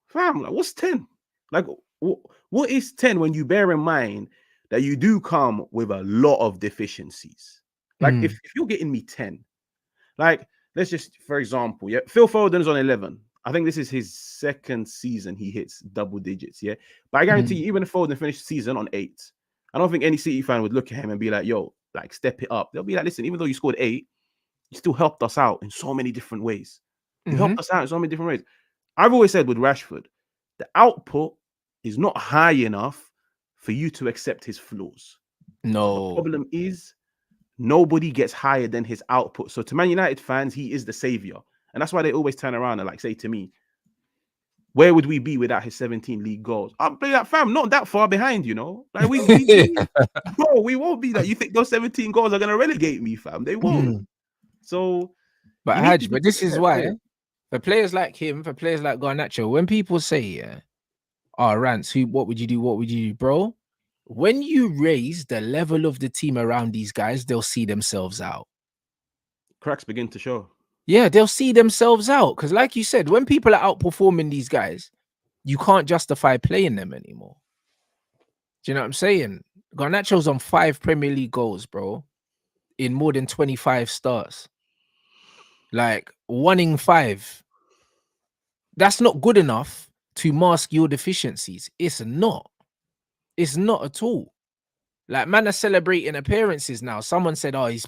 fam, like, what's 10? Like, what is 10 when you bear in mind that you do come with a lot of deficiencies? Like, if you're getting me 10, like, let's just, for example, yeah, Phil Foden's on 11. I think this is his second season he hits double digits, yeah? But I guarantee you, even if Foden finished the season on 8, I don't think any City fan would look at him and be like, yo, like, step it up. They'll be like, listen, even though you scored 8, you still helped us out in so many different ways. You helped us out in so many different ways. I've always said with Rashford, the output is not high enough for you to accept his flaws. No. The problem is nobody gets higher than his output. So to Man United fans, he is the savior. And that's why they always turn around and like say to me, where would we be without his 17 league goals? I'll play that, fam, not that far behind, you know? Like we bro, we won't be that. You think those 17 goals are going to relegate me, fam? They won't. So, but HAG, but this is why for players like him, for players like Garnacho, when people say, yeah, Rants, what would you do? What would you do, bro? When you raise the level of the team around these guys, they'll see themselves out. Cracks begin to show. Yeah, they'll see themselves out. Because like you said, when people are outperforming these guys, you can't justify playing them anymore. Do you know what I'm saying? Garnacho's on 5 Premier League goals, bro, in more than 25 starts. Like 1 in 5. That's not good enough to mask your deficiencies. It's not. It's not at all. Like, man are celebrating appearances now. Someone said, oh, he's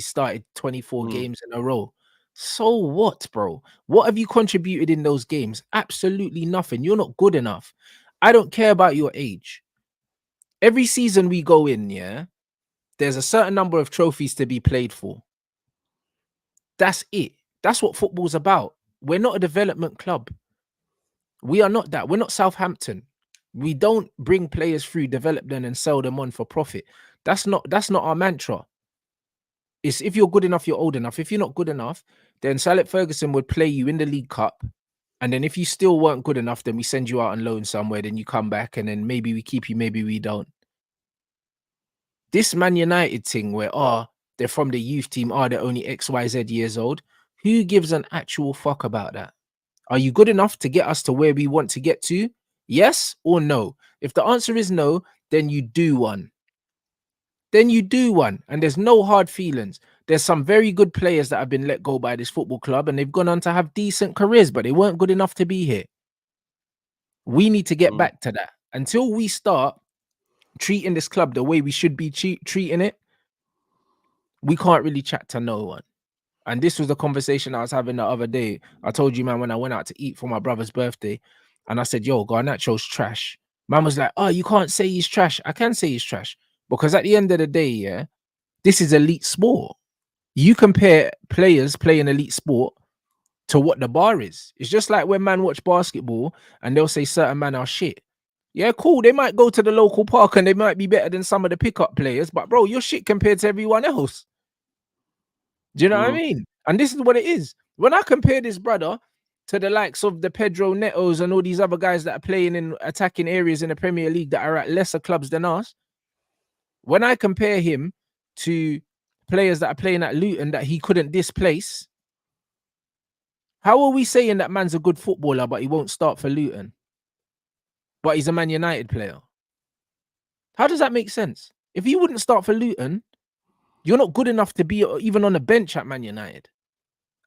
started 24 games in a row. So what, bro? What have you contributed in those games? Absolutely nothing. You're not good enough. I don't care about your age. Every season we go in, yeah, there's a certain number of trophies to be played for. That's it. That's what football's about. We're not a development club. We are not that. We're not Southampton. We don't bring players through, develop them, and sell them on for profit. That's not our mantra. It's if you're good enough, you're old enough. If you're not good enough, then Sir Alex Ferguson would play you in the League Cup. And then if you still weren't good enough, then we send you out on loan somewhere. Then you come back and then maybe we keep you, maybe we don't. This Man United thing where, they're from the youth team, they're only XYZ years old. Who gives an actual fuck about that? Are you good enough to get us to where we want to get to? Yes or no? If the answer is no, then you do one. Then you do one. And there's no hard feelings. There's some very good players that have been let go by this football club and they've gone on to have decent careers, but they weren't good enough to be here. We need to get Mm. back to that. Until we start treating this club the way we should be treating it, we can't really chat to no one. And this was the conversation I was having the other day. I told you, man, when I went out to eat for my brother's birthday, and I said, yo, Garnacho's trash. Man was like, oh, you can't say he's trash. I can say he's trash. Because at the end of the day, yeah, this is elite sport. You compare players playing elite sport to what the bar is. It's just like when man watch basketball and they'll say certain man are shit. Yeah, cool. They might go to the local park and they might be better than some of the pickup players, but bro, you're shit compared to everyone else. Do you know what I Mm. mean? And this is what it is. When I compare this brother to the likes of the Pedro Netos and all these other guys that are playing in attacking areas in the Premier League that are at lesser clubs than us, when I compare him to players that are playing at Luton that he couldn't displace, how are we saying that man's a good footballer but he won't start for Luton? But he's a Man United player. How does that make sense? If he wouldn't start for Luton, you're not good enough to be even on the bench at Man United.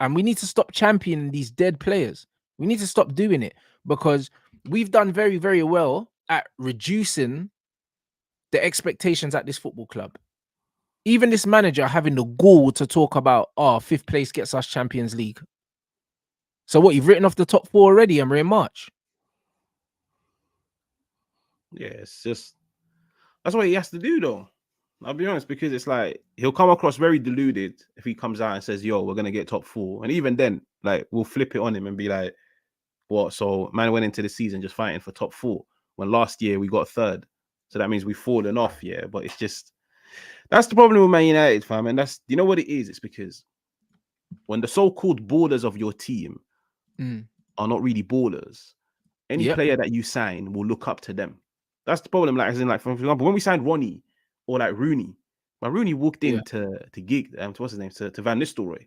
And we need to stop championing these dead players. We need to stop doing it because we've done very, very well at reducing the expectations at this football club. Even this manager having the gall to talk about, oh, 5th place gets us Champions League. So what, you've written off the top 4 already and we're in March? Yeah, it's just that's what he has to do, though. I'll be honest, because it's like he'll come across very deluded if he comes out and says, "Yo, we're gonna get top 4," and even then, like we'll flip it on him and be like, "What? So man went into the season just fighting for top 4 when last year we got 3rd, so that means we've fallen off." Yeah, but it's just that's the problem with Man United, fam, and that's you know what it is. It's because when the so-called ballers of your team are not really ballers, any Yep. player that you sign will look up to them. That's the problem. Like, as in, like, for example, when we signed Ronnie or like Rooney, but Rooney walked Yeah. in to gig, what's his name, to Van Nistelrooy, and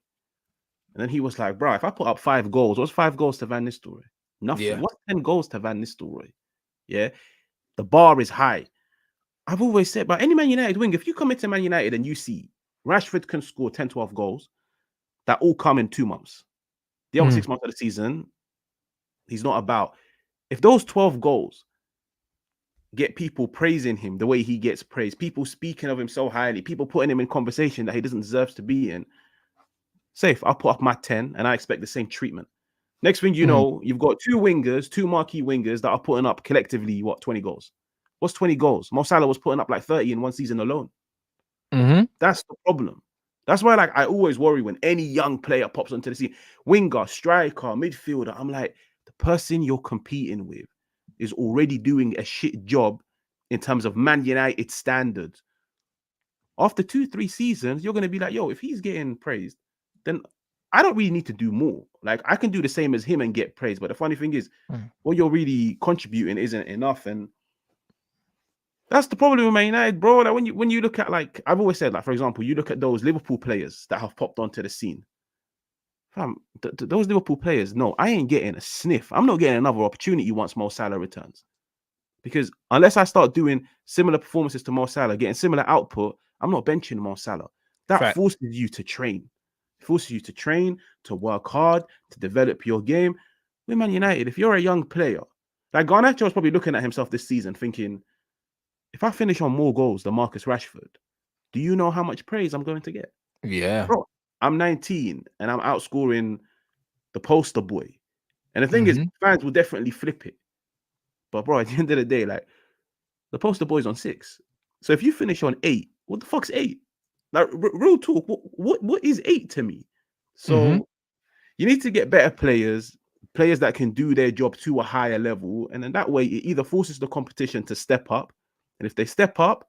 then he was like, "Bro, if I put up 5 goals, what's 5 goals to Van Nistelrooy? Nothing. Yeah. What's 10 goals to Van Nistelrooy? Yeah, the bar is high. I've always said, but any Man United wing, if you come into Man United and you see Rashford can score 10, 12 goals, that all come in 2 months. The other 6 months of the season, he's not about. If those 12 goals get people praising him the way he gets praised, people speaking of him so highly, people putting him in conversation that he doesn't deserve to be in, safe, I'll put up my 10 and I expect the same treatment. Next thing you know, you've got 2 wingers, 2 marquee wingers that are putting up collectively, 20 goals? What's 20 goals? Mo Salah was putting up like 30 in one season alone. That's the problem. That's why, like, I always worry when any young player pops onto the scene, winger, striker, midfielder. I'm like, the person you're competing with is already doing a shit job in terms of Man United standards. After 2-3 seasons, you're gonna be like, yo, if he's getting praised, then I don't really need to do more. Like, I can do the same as him and get praised. But the funny thing is, what you're really contributing isn't enough, and that's the problem with Man United, bro. Like when you look at, like, I've always said, like, for example, you look at those Liverpool players that have popped onto the scene. Fam, those Liverpool players, no, I ain't getting a sniff. I'm not getting another opportunity once Mo Salah returns. Because unless I start doing similar performances to Mo Salah, getting similar output, I'm not benching Mo Salah. That Fact. forces you to train. It forces you to train, to work hard, to develop your game. With Man United, if you're a young player, like Garnacho is probably looking at himself this season thinking, if I finish on more goals than Marcus Rashford, do you know how much praise I'm going to get? Yeah. Bro, I'm 19 and I'm outscoring the poster boy. And the thing is, fans will definitely flip it. But bro, at the end of the day, like, the poster boy's on 6. So if you finish on 8, what the fuck's 8? Like, real talk, what is 8 to me? So you need to get better players that can do their job to a higher level. And then that way, it either forces the competition to step up. And if they step up,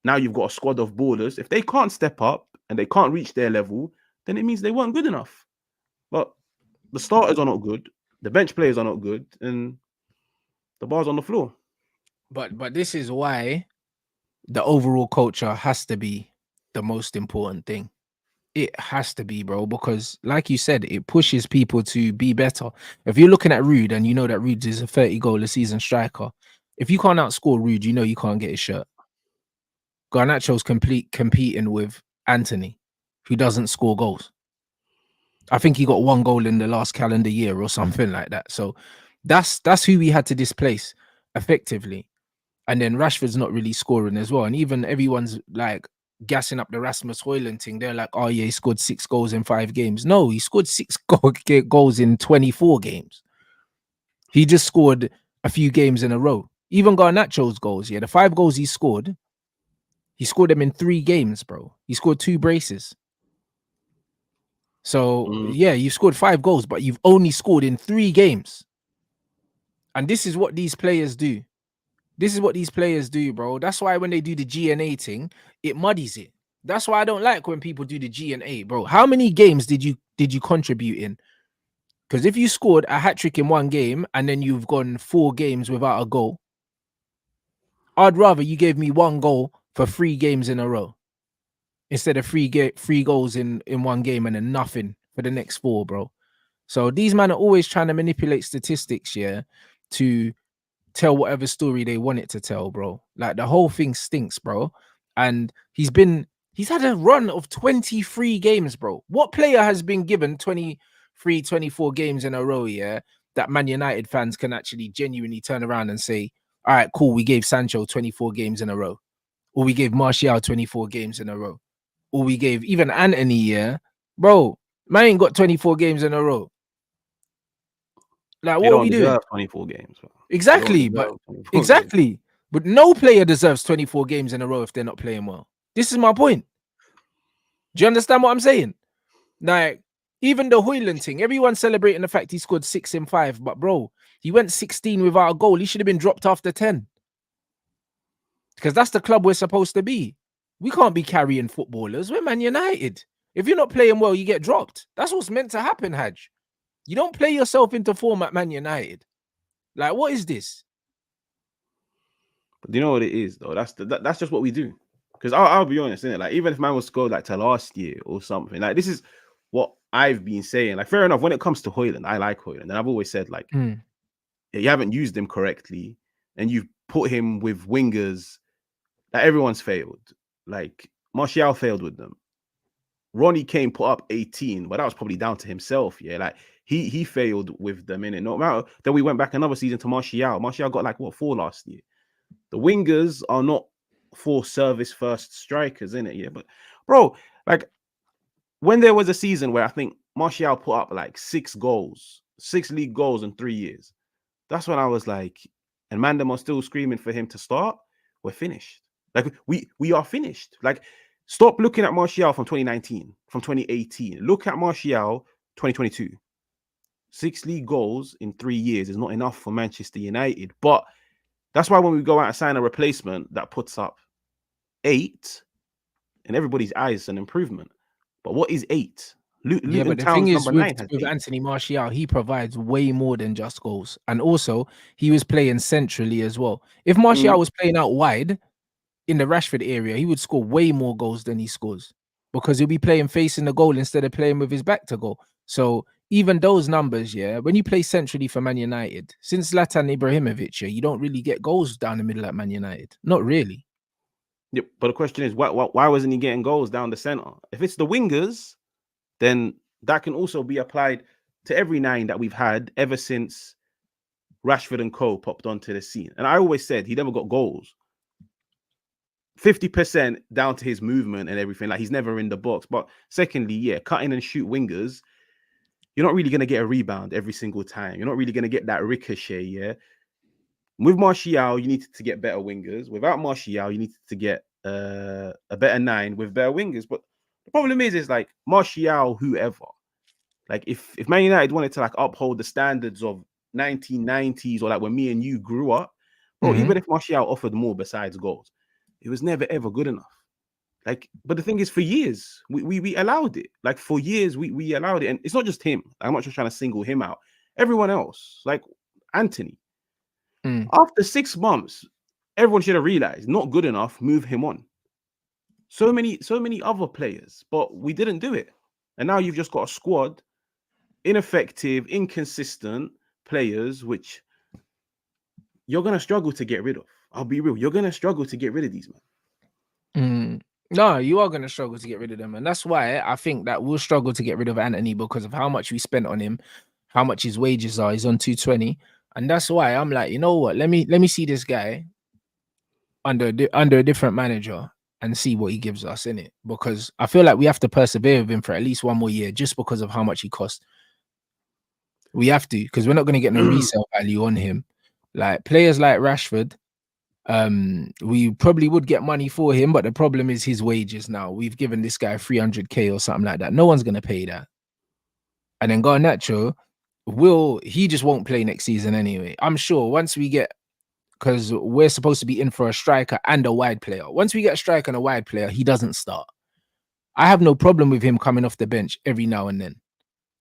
now you've got a squad of ballers. If they can't step up and they can't reach their level, then it means they weren't good enough. But the starters are not good. The bench players are not good. And the bar's on the floor. But this is why the overall culture has to be the most important thing. It has to be, bro, because like you said, it pushes people to be better. If you're looking at Rude and you know that Rude is a 30 goal a season striker, if you can't outscore Rude, you know you can't get his shirt. Garnacho's competing with Anthony, who doesn't score goals. I think he got 1 goal in the last calendar year or something like that. So That's who we had to displace effectively. And then Rashford's not really scoring as well. And even everyone's like gassing up the Rasmus Højlund thing. They're like, oh yeah, he scored 6 goals in 5 games. No, he scored 6 goals in 24 games. He just scored a few games in a row. Even Garnacho's goals, yeah, the 5 goals he scored them in 3 games, bro. He scored 2 braces. So yeah, you've scored 5 goals, but you've only scored in 3 games. And this is what these players do. This is what these players do, bro. That's why when they do the G&A thing, it muddies it. That's why I don't like when people do the G&A, bro. How many games did you contribute in? Because if you scored a hat-trick in 1 game and then you've gone 4 games without a goal, I'd rather you gave me 1 goal for 3 games in a row instead of 3 goals in 1 game and then nothing for the next 4, bro. So these men are always trying to manipulate statistics, yeah, to tell whatever story they want it to tell, bro. Like the whole thing stinks, bro. And he's had a run of 23 games, bro. What player has been given 23, 24 games in a row, yeah, that Man United fans can actually genuinely turn around and say, all right, cool, we gave Sancho 24 games in a row, or we gave Martial 24 games in a row, or we gave even Anthony, yeah, bro, man ain't got 24 games in a row. Like, what are we doing? 24 games. Bro. Exactly, but no player deserves 24 games in a row if they're not playing well. This is my point. Do you understand what I'm saying? Like, even the Højlund thing, everyone's celebrating the fact he scored 6 in 5, but bro, he went 16 without a goal. He should have been dropped after 10. Because that's the club we're supposed to be. We can't be carrying footballers. We're Man United. If you're not playing well, you get dropped. That's what's meant to happen, HAG. You don't play yourself into form at Man United. Like, what is this? But do you know what it is, though? That's just what we do. Because I'll be honest, innit? Like, even if man was to go like to last year or something, like this is what I've been saying. Like, fair enough, when it comes to Højlund, I like Højlund. And I've always said, like, you haven't used him correctly, and you've put him with wingers that everyone's failed. Like, Martial failed with them. Ronnie Kane put up 18, but that was probably down to himself. Yeah, like he failed with them in it. No matter. Then we went back another season to Martial. Martial got like 4 last year. The wingers are not for service first strikers, in it. Yeah, but bro, like when there was a season where I think Martial put up like 6 goals, 6 league goals in 3 years, that's when I was like, and Mandem are still screaming for him to start. We're finished. Like we are finished. Like, stop looking at Martial from 2019, from 2018. Look at Martial 2022. 6 league goals in 3 years is not enough for Manchester United. But that's why when we go out and sign a replacement that puts up 8, in everybody's eyes, it's an improvement. But what is 8? Yeah, but the thing is with Anthony Martial, he provides way more than just goals. And also, he was playing centrally as well. If Martial was playing out wide in the Rashford area, he would score way more goals than he scores because he'll be playing facing the goal instead of playing with his back to goal. So even those numbers, yeah, when you play centrally for Man United, since Zlatan Ibrahimovic, yeah, you don't really get goals down the middle at Man United. Not really. Yep, but the question is, why wasn't he getting goals down the center? If it's the wingers, then that can also be applied to every 9 that we've had ever since Rashford and Co popped onto the scene. And I always said he never got goals. 50% down to his movement and everything. Like, he's never in the box. But secondly, yeah, cutting and shoot wingers, you're not really going to get a rebound every single time. You're not really going to get that ricochet, yeah? With Martial, you need to get better wingers. Without Martial, you need to get a better 9 with better wingers. But the problem is like Martial, whoever. Like, if Man United wanted to like uphold the standards of 1990s or like when me and you grew up, bro, even if Martial offered more besides goals, it was never ever good enough. Like, but the thing is, for years we allowed it. Like, for years we allowed it, and it's not just him. I'm not just trying to single him out. Everyone else, like Anthony, after 6 months, everyone should have realized not good enough. Move him on. So many other players, but we didn't do it, and now you've just got a squad, ineffective, inconsistent players, which you're gonna struggle to get rid of. I'll be real. You're gonna struggle to get rid of these men. No, you are going to struggle to get rid of them. And that's why I think that we'll struggle to get rid of Anthony because of how much we spent on him, how much his wages are. He's on 220. And that's why I'm like, you know what? Let me see this guy under a different manager and see what he gives us in it. Because I feel like we have to persevere with him for at least one more year just because of how much he costs. We have to, because we're not going to get no resale value on him. Like players like Rashford, we probably would get money for him, but the problem is his wages now. We've given this guy 300k or something like that. No one's going to pay that. And then Garnacho, he just won't play next season anyway. I'm sure once we get, because we're supposed to be in for a striker and a wide player. Once we get a striker and a wide player, he doesn't start. I have no problem with him coming off the bench every now and then.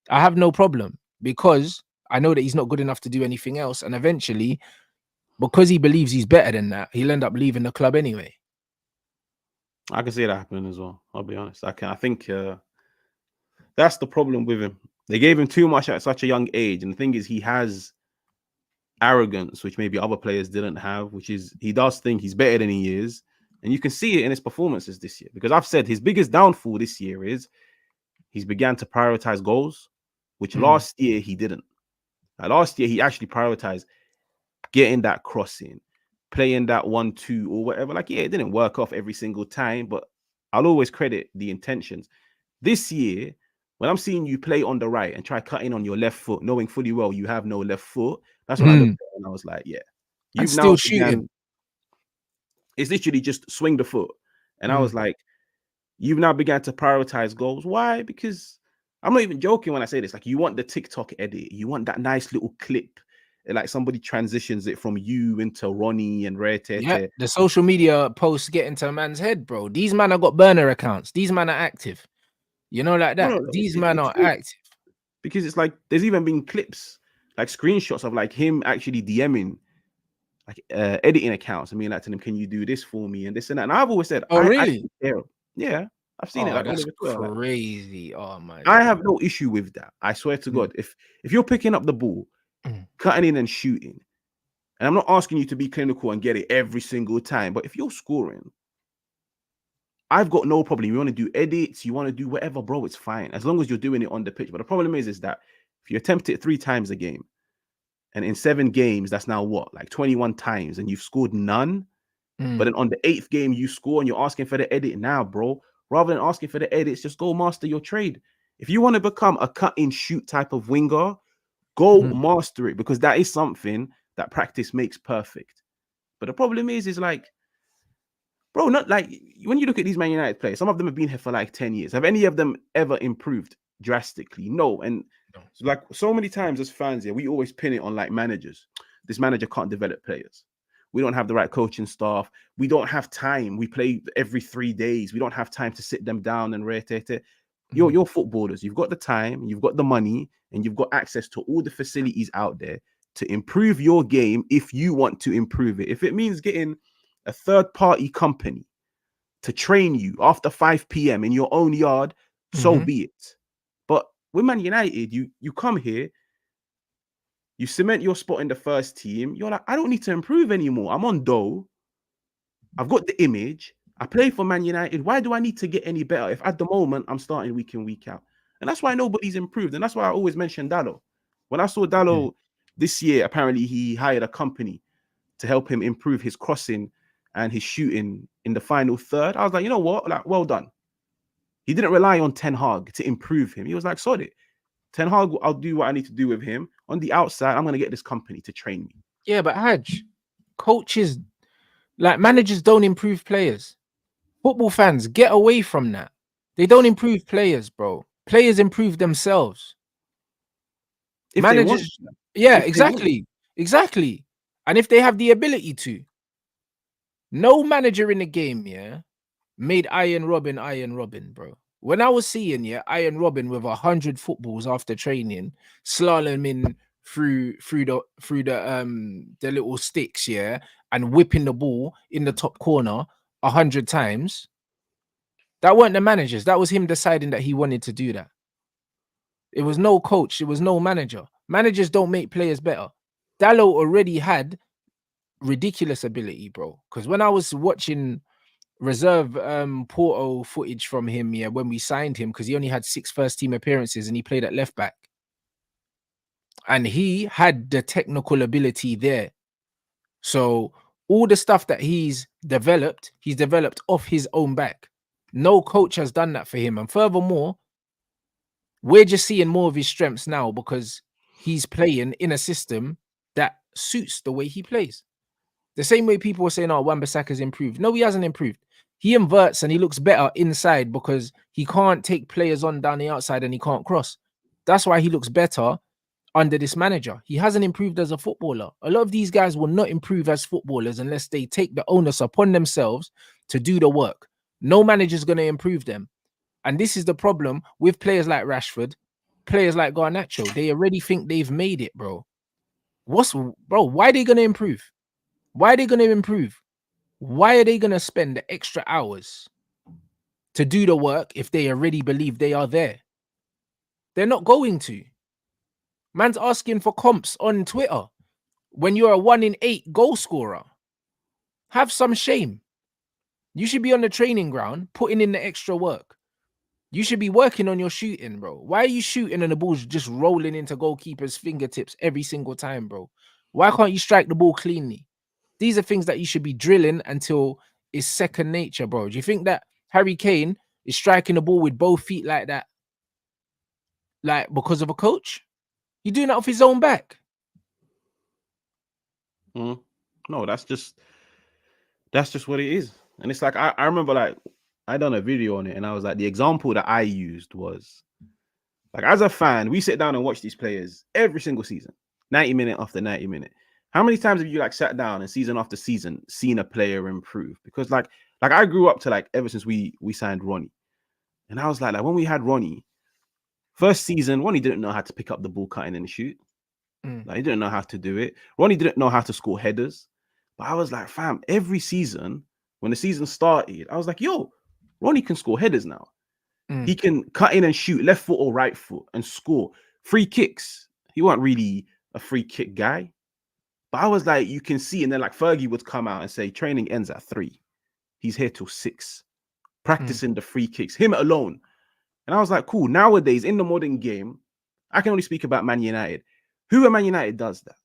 I have no problem because I know that he's not good enough to do anything else. And eventually, because he believes he's better than that, he'll end up leaving the club anyway. I can see that happening as well. I'll be honest. I think that's the problem with him. They gave him too much at such a young age. And the thing is, he has arrogance, which maybe other players didn't have, which is he does think he's better than he is. And you can see it in his performances this year. Because I've said his biggest downfall this year is he's began to prioritize goals, which last year he didn't. Last year, he actually prioritized getting that crossing, playing that 1-2 or whatever. Like, yeah, it didn't work off every single time, but I'll always credit the intentions. This year, when I'm seeing you play on the right and try cutting on your left foot, knowing fully well you have no left foot, that's when I looked at it and I was like, yeah, And you've still now shooting. It's literally just swing the foot. And I was like, you've now began to prioritize goals. Why? Because I'm not even joking when I say this. Like, you want the TikTok edit, you want that nice little clip, and like somebody transitions it from you into Ronnie and Rare Tete. Yeah, the social media posts get into a man's head, bro. These men have got burner accounts. These men are active. You know, like that. No, These men are good. active. Because it's like there's even been clips, like screenshots of like him actually DMing, like editing accounts. I mean, like to them, can you do this for me and this and that? And I've always said, Oh, I really? don't care. Yeah, I've seen it Oh, like all that's over Twitter. Like, crazy. Oh my I God. have no issue with that. I swear to God, if you're picking up the ball, cutting in and shooting, and I'm not asking you to be clinical and get it every single time, but if you're scoring, I've got no problem. You want to do edits, you want to do whatever, bro, it's fine. As long as you're doing it on the pitch. But the problem is that if you attempt it 3 times a game, and in 7 games, that's now what? Like 21 times, and you've scored none. But then on the 8th game, you score and you're asking for the edit now, bro. Rather than asking for the edits, just go master your trade. If you want to become a cut and shoot type of winger, go master it, because that is something that practice makes perfect. But the problem is like, bro, not like when you look at these Man United players, some of them have been here for like 10 years. Have any of them ever improved drastically? No. And so like so many times as fans here, we always pin it on like managers. This manager can't develop players. We don't have the right coaching staff. We don't have time. We play every 3 days. We don't have time to sit them down and rotate it. You're footballers. You've got the time, you've got the money, and you've got access to all the facilities out there to improve your game if you want to improve it. If it means getting a third-party company to train you after 5 p.m. in your own yard, so be it. But with Man United, you come here, you cement your spot in the first team. You're like, I don't need to improve anymore. I'm on dough. I've got the image. I play for Man United. Why do I need to get any better if at the moment I'm starting week in, week out? And that's why nobody's improved. And that's why I always mention Dallo. When I saw Dallo this year, apparently he hired a company to help him improve his crossing and his shooting in the final third. I was like, you know what? Like, well done. He didn't rely on Ten Hag to improve him. He was like, sorry, Ten Hag, I'll do what I need to do with him. On the outside, I'm going to get this company to train me. Yeah, but Haj, coaches, like managers don't improve players. Football fans, get away from that. They don't improve players, bro. Players improve themselves. If Managers, they want, yeah, if they want. exactly. And if they have the ability to, no manager in the game, yeah, made Iron Robin, bro. When I was seeing, yeah, Iron Robin with 100 footballs after training, slaloming through the little sticks, yeah, and whipping the ball in the top corner 100 times. That weren't the managers. That was him deciding that he wanted to do that. It was no coach. It was no manager. Managers don't make players better. Dallo already had ridiculous ability, bro. Because when I was watching reserve Porto footage from him, yeah, when we signed him, because he only had 6 first team appearances and he played at left back. and he had the technical ability there. So all the stuff that he's developed off his own back. No coach has done that for him. And furthermore, we're just seeing more of his strengths now because he's playing in a system that suits the way he plays. The same way people were saying, oh, Wan-Bissaka's improved. No, he hasn't improved. He inverts and he looks better inside because he can't take players on down the outside and he can't cross. That's why he looks better under this manager. He hasn't improved as a footballer. A lot of these guys will not improve as footballers unless they take the onus upon themselves to do the work. No manager's going to improve them. And this is the problem with players like Rashford, players like Garnacho. They already think they've made it, bro. Why are they going to improve? Why are they going to improve? Why are they going to spend the extra hours to do the work if they already believe they are there? They're not going to. Man's asking for comps on Twitter when you're a 1 in 8 goal scorer. Have some shame. You should be on the training ground putting in the extra work. You should be working on your shooting, bro. Why are you shooting and the ball's just rolling into goalkeepers' fingertips every single time, bro? Why can't you strike the ball cleanly? These are things that you should be drilling until it's second nature, bro. Do you think that Harry Kane is striking the ball with both feet like that, like because of a coach? He's doing that off his own back. No, that's just what it is. And it's like I remember, like, I done a video on it, and I was like, the example that I used was like, as a fan, we sit down and watch these players every single season, 90 minute after 90 minute. How many times have you like sat down and season after season seen a player improve? Because like I grew up to like ever since we signed Ronnie, and I was like when we had Ronnie, first season, Ronnie didn't know how to pick up the ball, cutting and shoot. Like, he didn't know how to do it. Ronnie didn't know how to score headers. But I was like, fam, every season, when the season started, I was like, yo, Ronnie can score headers now. He can cut in and shoot left foot or right foot and score free kicks. He wasn't really a free kick guy. But I was like, you can see. And then like Fergie would come out and say, training ends at 3. He's here till 6. Practicing the free kicks, him alone. And I was like, cool. Nowadays, in the modern game, I can only speak about Man United. Who at Man United does that?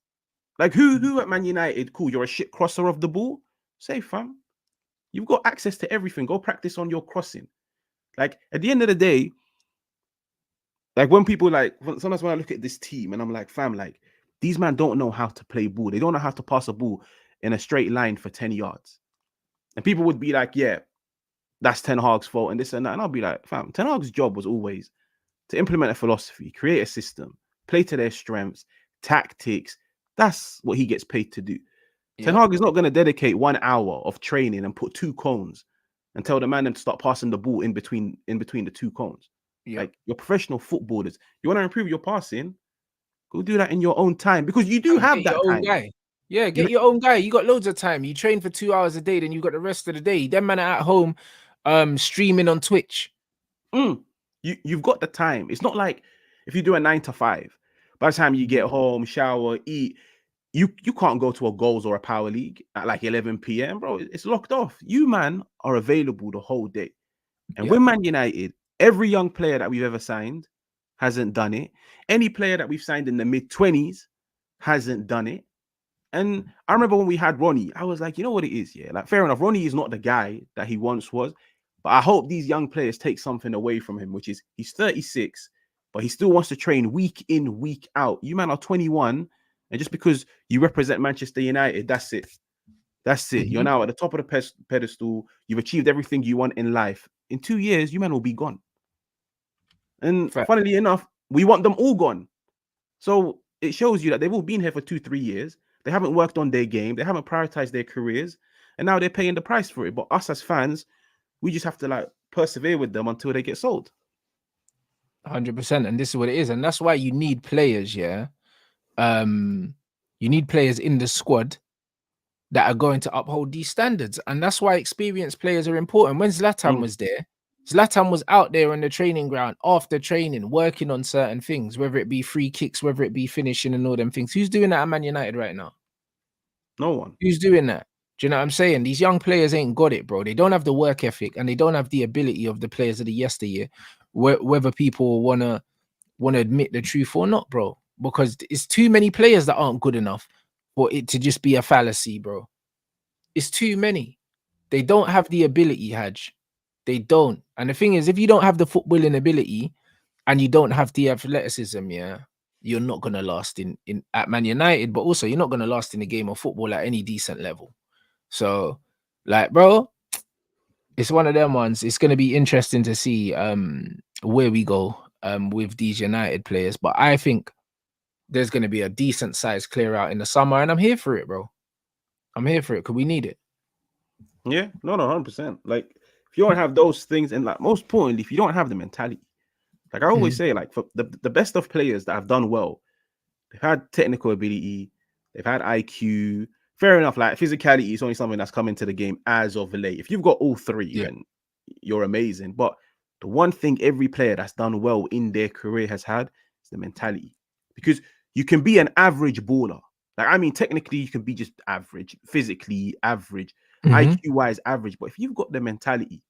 Like, who at Man United, cool, you're a shit crosser of the ball? Say, fam, you've got access to everything. Go practice on your crossing. Like, at the end of the day, like, when people, like, sometimes when I look at this team and I'm like, fam, like, these men don't know how to play ball. They don't know how to pass a ball in a straight line for 10 yards. And people would be like, yeah, that's Ten Hag's fault and this and that. And I'll be like, fam, Ten Hag's job was always to implement a philosophy, create a system, play to their strengths, tactics. That's what he gets paid to do. Yep. Ten Hag is not going to dedicate 1 hour of training and put 2 cones and tell the man them to start passing the ball in between the 2 cones. Yep. Like, you're professional footballers. You want to improve your passing? Go do that in your own time, because you do have that time. Guy. Yeah, get your own guy. You got loads of time. You train for 2 hours a day, then you got the rest of the day. Them man are at home streaming on Twitch. You've got the time. It's not like if you do a 9 to 5, by the time you get home, shower, eat, you can't go to a goals or a power league at like 11 p.m, bro. It's locked off. You, man, are available the whole day. And with Man United, every young player that we've ever signed hasn't done it. Any player that we've signed in the mid-20s hasn't done it. And I remember when we had Ronnie, I was like, you know what it is? Yeah, like, fair enough. Ronnie is not the guy that he once was. But I hope these young players take something away from him, which is he's 36, but he still wants to train week in, week out. You man are 21, and just because you represent Manchester United, that's it. That's it. You're now at the top of the pedestal. You've achieved everything you want in life. In 2 years, you man will be gone. And funnily enough, we want them all gone. So it shows you that they've all been here for 2-3 years. They haven't worked on their game. They haven't prioritized their careers. And now they're paying the price for it. But us as fans, we just have to like persevere with them until they get sold. 100%. And this is what it is. And that's why you need players, yeah. You need players in the squad that are going to uphold these standards. And that's why experienced players are important. When Zlatan was there, Zlatan was out there on the training ground after training, working on certain things, whether it be free kicks, whether it be finishing and all them things. Who's doing that at Man United right now? No one. Who's doing that? Do you know what I'm saying? These young players ain't got it, bro. They don't have the work ethic and they don't have the ability of the players of the yesteryear, whether people want to admit the truth or not, bro. because it's too many players that aren't good enough for it to just be a fallacy, bro. It's too many. They don't have the ability, Haj. They don't. And the thing is, if you don't have the footballing ability and you don't have the athleticism, yeah, you're not gonna last in at Man United, but also you're not gonna last in the game of football at any decent level. So, like, bro, it's one of them ones. It's gonna be interesting to see where we go with these United players. But I think there's gonna be a decent size clear out in the summer, and I'm here for it, bro. I'm here for it because we need it. Yeah, no, 100%. Like, if you don't have those things, and like most importantly, if you don't have the mentality, like I always say, like for the best of players that have done well, they've had technical ability, they've had IQ. Fair enough, like physicality is only something that's come into the game as of late. If you've got all three, Yeah. then you're amazing. But the one thing every player that's done well in their career has had is the mentality. Because you can be an average baller. Like, I mean, technically, you can be just average, physically average, Mm-hmm. IQ wise average. But if you've got the mentality,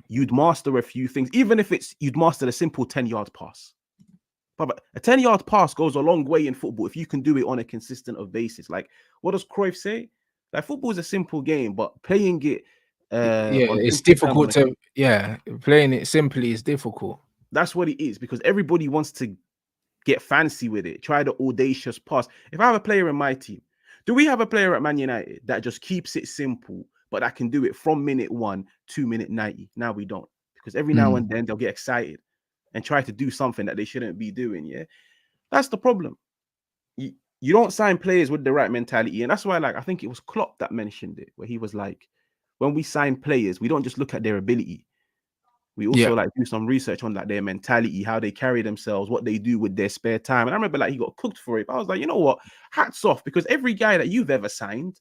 you'd master a few things, even if it's you'd master a simple 10-yard pass. But a 10-yard pass goes a long way in football if you can do it on a consistent of basis. Like, what does Cruyff say? Like, football is a simple game, but playing it Yeah, on it's simple terms, difficult to playing it simply is difficult. that's what it is, because everybody wants to get fancy with it, try the audacious pass. If I have a player in my team, do we have a player at Man United that just keeps it simple, but that can do it from minute 1 to minute 90? Now we don't, because every now and then they'll get excited and try to do something that they shouldn't be doing. Yeah, that's the problem. You don't sign players with the right mentality, and that's why, like, I think it was Klopp that mentioned it, where he was like, when we sign players, we don't just look at their ability. We Yeah, also like do some research on like their mentality, how they carry themselves, what they do with their spare time. And I remember like he got cooked for it. But I was like, you know what? Hats off, because every guy that you've ever signed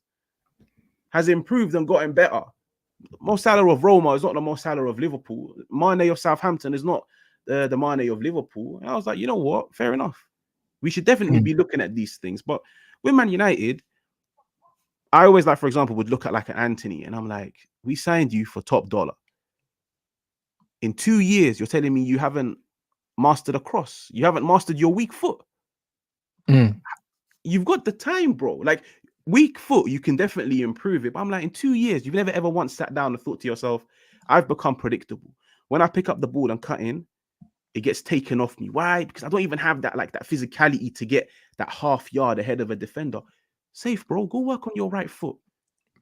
has improved and gotten better. Mo Salah of Roma is not the Mo Salah of Liverpool. Mane of Southampton is not the Mane of Liverpool. And I was like, you know what? Fair enough. We should definitely be looking at these things. But with Man United, I always, like, for example, would look at like an Anthony, and I'm like, we signed you for top dollar. In 2 years, you're telling me you haven't mastered a cross. You haven't mastered your weak foot. You've got the time, bro. Like, weak foot, you can definitely improve it. But I'm like, in 2 years, you've never ever once sat down and thought to yourself, I've become predictable. When I pick up the ball and cut in, it gets taken off me. Why? Because I don't even have that, like, that physicality to get that half yard ahead of a defender. Safe, bro. Go work on your right foot.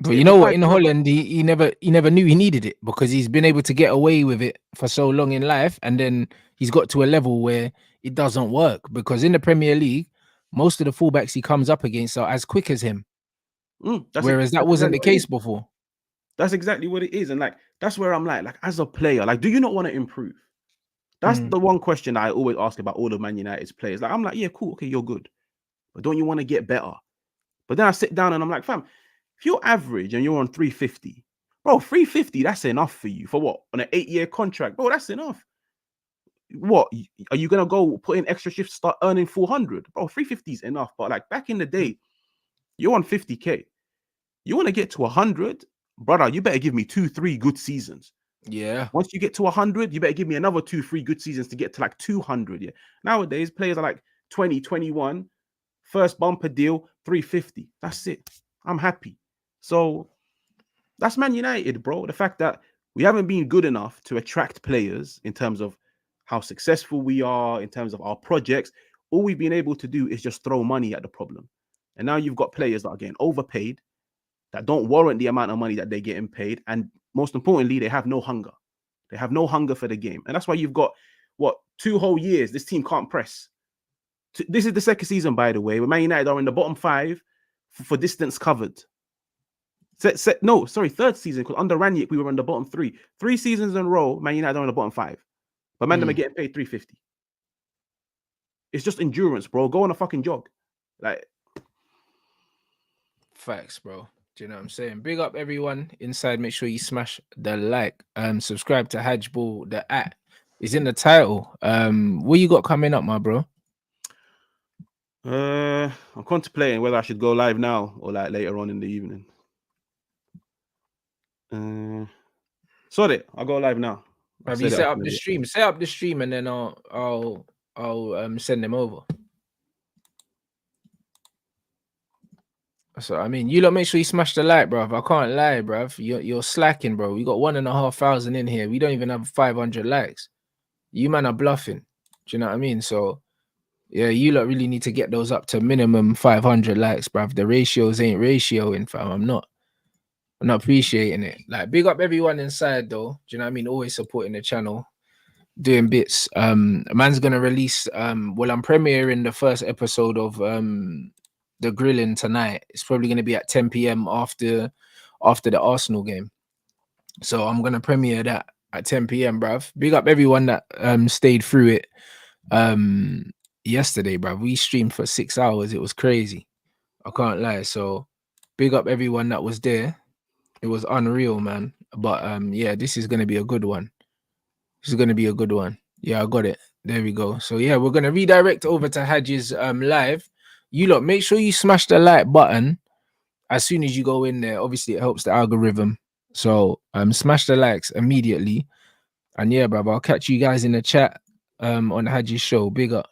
but It you know what? requires In work. Holland, he never knew he needed it because he's been able to get away with it for so long in life, and then he's got to a level where it doesn't work because in the Premier League, most of the fullbacks he comes up against are as quick as him, whereas that That's wasn't exactly the what it case is. before. That's exactly what it is. And like, that's where I'm like as a player, like, do you not want to improve? That's the one question I always ask about all of Man United's players. Like, I'm like, yeah, cool, okay, you're good, but don't you want to get better? But then I sit down and I'm like, fam, if you're average and you're on 350, bro, 350, that's enough for you. For what? On an 8-year contract, bro, that's enough. What are you gonna go put in extra shifts, start earning 400? Bro, 350 is enough. But like back in the day, you're on 50K. You want to get to 100, brother, you better give me 2-3 good seasons. Yeah, Once you get to 100, you better give me another 2-3 good seasons to get to like 200. Yeah. Nowadays, players are like 20, 21, first bumper deal, 350. That's it. I'm happy. So that's Man United, bro. The fact that we haven't been good enough to attract players in terms of how successful we are, in terms of our projects, all we've been able to do is just throw money at the problem. And now you've got players that are getting overpaid, that don't warrant the amount of money that they're getting paid. And most importantly, they have no hunger. They have no hunger for the game. And that's why you've got, what, 2 whole years this team can't press. This is the second season, by the way, where Man United are in the bottom 5 for distance covered. No, sorry, third season, because under Ranić, we were in the bottom 3. 3 seasons in a row, Man United are in the bottom 5. But man, them are getting paid 350. It's just endurance, bro. Go on a fucking jog. Like, facts, bro. Do you know what I'm saying? Big up everyone inside. Make sure you smash the like. Subscribe to Haj Ball. The at is in the title. What you got coming up, my bro? I'm contemplating whether I should go live now or like later on in the evening. Sorry, I'll go live now. I Have you said it set up up in a the bit. stream? Set up the stream and then I'll send them over. So I mean, you lot make sure you smash the like, bruv. I can't lie, bruv. You're slacking, bro. We got 1,500 in here. We don't even have 500 likes. You man are bluffing. Do you know what I mean? So yeah, you lot really need to get those up to minimum 500 likes, bruv. The ratios ain't ratioing, fam. I'm not appreciating it. Like, big up everyone inside though. Do you know what I mean? Always supporting the channel, doing bits. Man's gonna release well, I'm premiering the first episode of the grilling tonight. It's probably gonna be at 10 p.m. after the Arsenal game. So I'm gonna premiere that at 10 p.m. bruv. Big up everyone that stayed through it yesterday, bruv. We streamed for 6 hours. It was crazy. I can't lie. So big up everyone that was there. It was unreal, man. But yeah, this is gonna be a good one. This is gonna be a good one. Yeah, I got it. There we go. So yeah, we're gonna redirect over to HAG's live. You lot, make sure you smash the like button as soon as you go in there. Obviously, it helps the algorithm. So smash the likes immediately. And yeah, brother, I'll catch you guys in the chat on HAG's show. Big up.